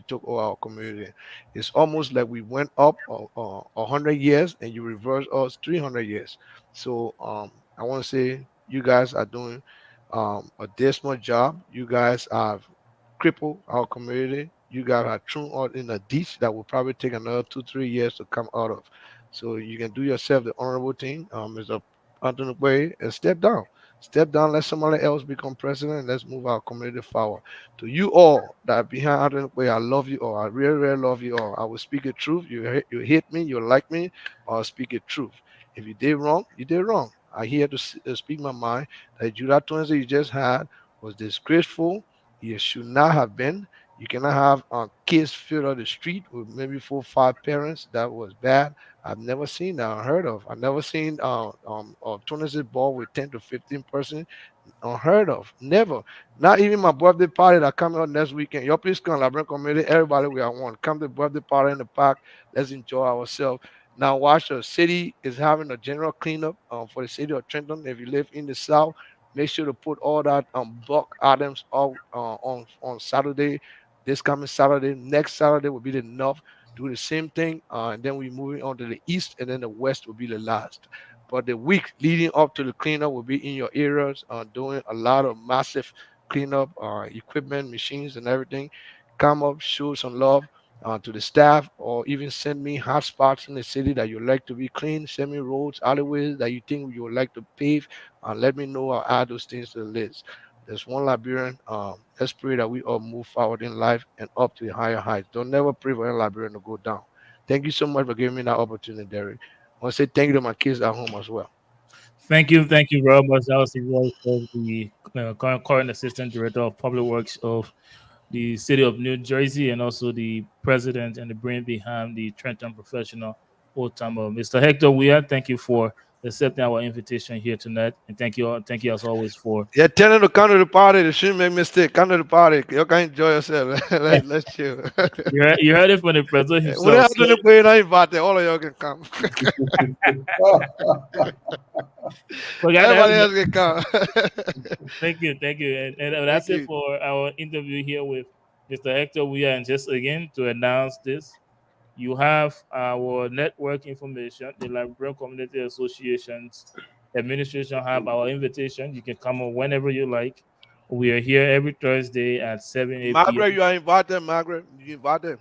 took over our community. It's almost like we went up 100 years and you reverse us 300 years. So I want to say you guys are doing a dismal job. You guys have crippled our community. you got thrown out in a ditch that will probably take another 2-3 years to come out of. So you can do yourself the honorable thing, Mr. Anthony Way, and step down. Step down, let somebody else become president, and let's move our community forward. To you all that are behind Anthony Way, I love you all. I really, really love you all. I will speak the truth. You hate me, you like me, or I'll speak the truth. If you did wrong, you did wrong. I here to speak my mind. That July 20th you just had was disgraceful. You should not have been. You cannot have kids filled on the street with maybe 4 or 5 parents. That was bad. I've never seen that unheard of. I've never seen a 20 ball with 10 to 15 person. Unheard of. Never. Not even my birthday party that coming out next weekend. Y'all please come, Liberian community. Everybody we are one. Come to the birthday party in the park. Let's enjoy ourselves. Now watch, the city is having a general cleanup for the city of Trenton. If you live in the South, make sure to put all that bulk items out on Saturday. This coming Saturday. Next Saturday will be the North. Do the same thing, and then we're moving on to the East, and then the West will be the last. But the week leading up to the cleanup will be in your areas, doing a lot of massive cleanup equipment, machines, and everything. Come up, show some love to the staff, or even send me hot spots in the city that you like to be clean. Send me roads, alleyways that you think you would like to pave. Let me know. I'll add those things to the list. There's one Liberian. Let's pray that we all move forward in life and up to the higher heights. Don't never pray for any Liberian to go down. Thank you so much for giving me that opportunity, Derek. I want to say thank you to my kids at home as well. Thank you very much. That was the voice of the current Assistant Director of Public Works of the City of New Jersey, and also the president and the brain behind the Trenton Professional Old Timer, Mr. Hector Weah. Thank you for accepting our invitation here tonight, and thank you as always for. Yeah, tell them to come to the party. They shouldn't make mistake. Come to the party. You can enjoy yourself. Let's chill. You heard it from the president himself. When after the play, I invite all of y'all can come. Everybody else can come. Thank you, and that's it for our interview here with Mr. Hector Weah. And just again to announce this, you have our network information. The Liberian Community Association's administration have our invitation. You can come on whenever you like. We are here every Thursday at 7 8 Margaret, you are invited. Margaret, you invited.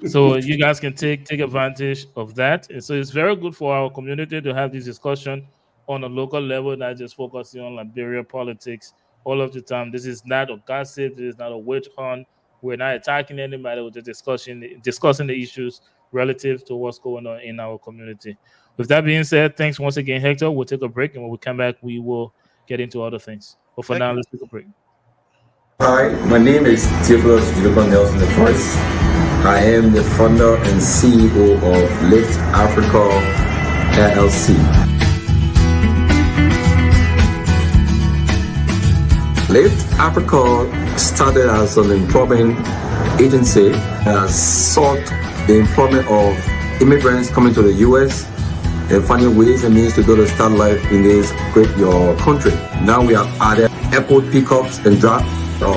So you guys can take advantage of that. And so it's very good for our community to have this discussion on a local level, not just focusing on Liberia politics all of the time. This is not a gossip. This is not a witch hunt. We're not attacking anybody. We're just discussing the issues relative to what's going on in our community. With that being said, thanks once again, Hector. We'll take a break, and when we come back, we will get into other things. But for now, let's take a break. Hi, my name is Theophilus Juliban Nelson I. I am the founder and CEO of Lift Africa LLC. Lift Africa started as an employment agency and has sought the employment of immigrants coming to the U.S. and finding ways and means to be able to start life in this great your country. Now we have added airport pickups and drop,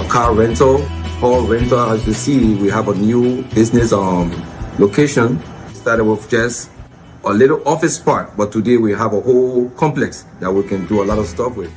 car rental, or rental. As you see, we have a new business location. Started with just a little office part, but today we have a whole complex that we can do a lot of stuff with.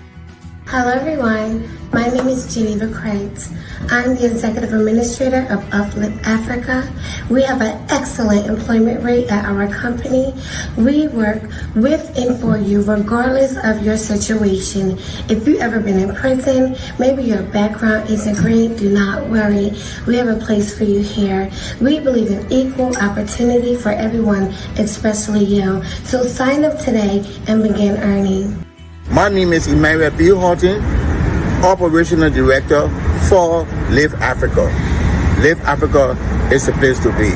Hello everyone, my name is Geneva Kreitz. I'm the Executive Administrator of Uplift Africa. We have an excellent employment rate at our company. We work with and for you regardless of your situation. If you've ever been in prison, maybe your background isn't great, do not worry. We have a place for you here. We believe in equal opportunity for everyone, especially you. So sign up today and begin earning. My name is Emmanuel B. Horton, Operational Director for Live Africa. Live Africa is the place to be.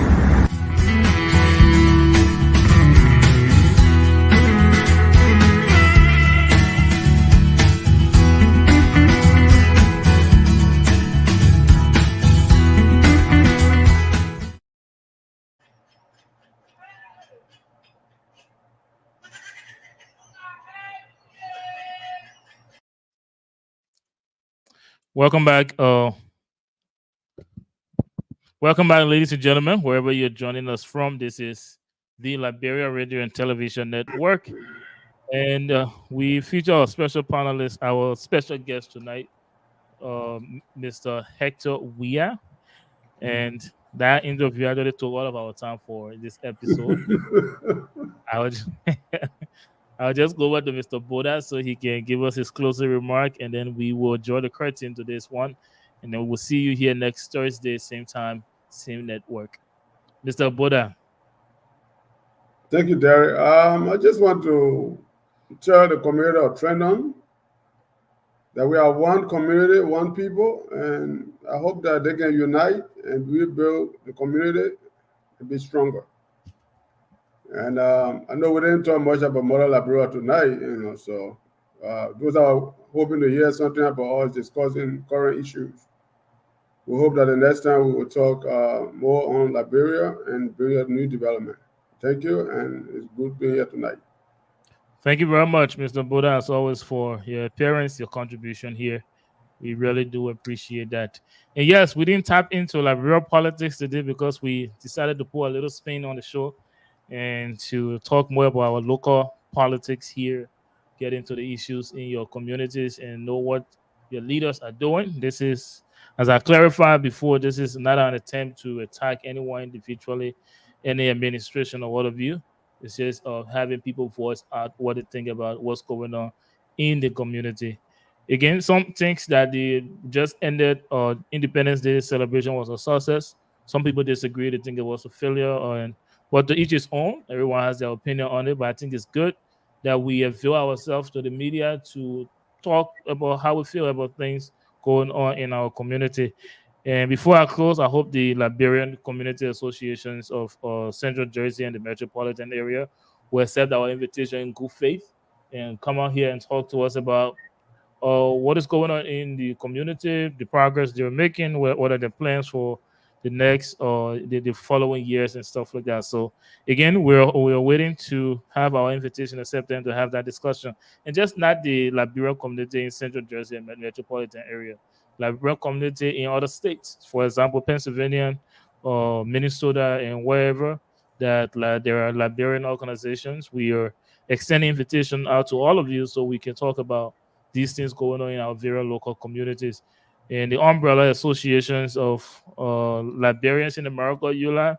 Welcome back. Welcome back, ladies and gentlemen, wherever you're joining us from. This is the Liberia Radio and Television Network. And we feature our special panelist, our special guest tonight, Mr. Hector Weah. And that interview actually took all of our time for this episode. I would I'll just go over to Mr. Boda so he can give us his closing remark, and then we will draw the curtain to this one. And then we'll see you here next Thursday, same time, same network. Mr. Boda. Thank you, Derek. I just want to tell the community of Trenton that we are one community, one people, and I hope that they can unite and rebuild the community and be stronger. And I know we didn't talk much about Model Liberia tonight, so those are hoping to hear something about us discussing current issues. We hope that the next time we will talk more on Liberia and bring up new development. Thank you, and it's good being here tonight. Thank you very much, Mr. Boda, as always, for your appearance, your contribution here. We really do appreciate that. And yes, we didn't tap into Liberia politics today because we decided to put a little spin on the show and to talk more about our local politics here, get into the issues in your communities and know what your leaders are doing. This is, as I clarified before, this is not an attempt to attack anyone individually, any administration or what of you. It's just having people voice out what they think about what's going on in the community. Again, some things that the just ended Independence Day celebration was a success. Some people disagree. They think it was a failure. But to each his own. Everyone has their opinion on it. But I think it's good that we avail ourselves to the media to talk about how we feel about things going on in our community. And before I close, I hope the Liberian Community Associations of Central Jersey and the metropolitan area will accept our invitation in good faith and come out here and talk to us about what is going on in the community, the progress they're making, what are the plans for the next or the following years and stuff like that. So again, we're waiting to have our invitation accepted and to have that discussion, and just not the Liberian community in Central Jersey and metropolitan area. Liberian community in other states, for example, Pennsylvania or Minnesota and wherever that there are Liberian organizations. We are extending invitation out to all of you so we can talk about these things going on in our very local communities. And the umbrella associations of Liberians in America, EULA,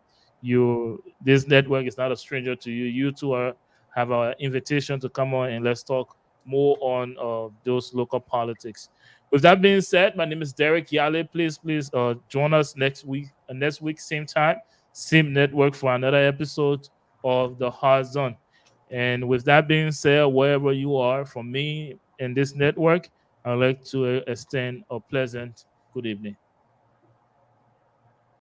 this network is not a stranger to you. You two have our invitation to come on and let's talk more on those local politics. With that being said, my name is Derek Yale. Please join us next week, same time, same network for another episode of The Hard Zone. And with that being said, wherever you are, from me and this network, I'd like to extend a pleasant good evening.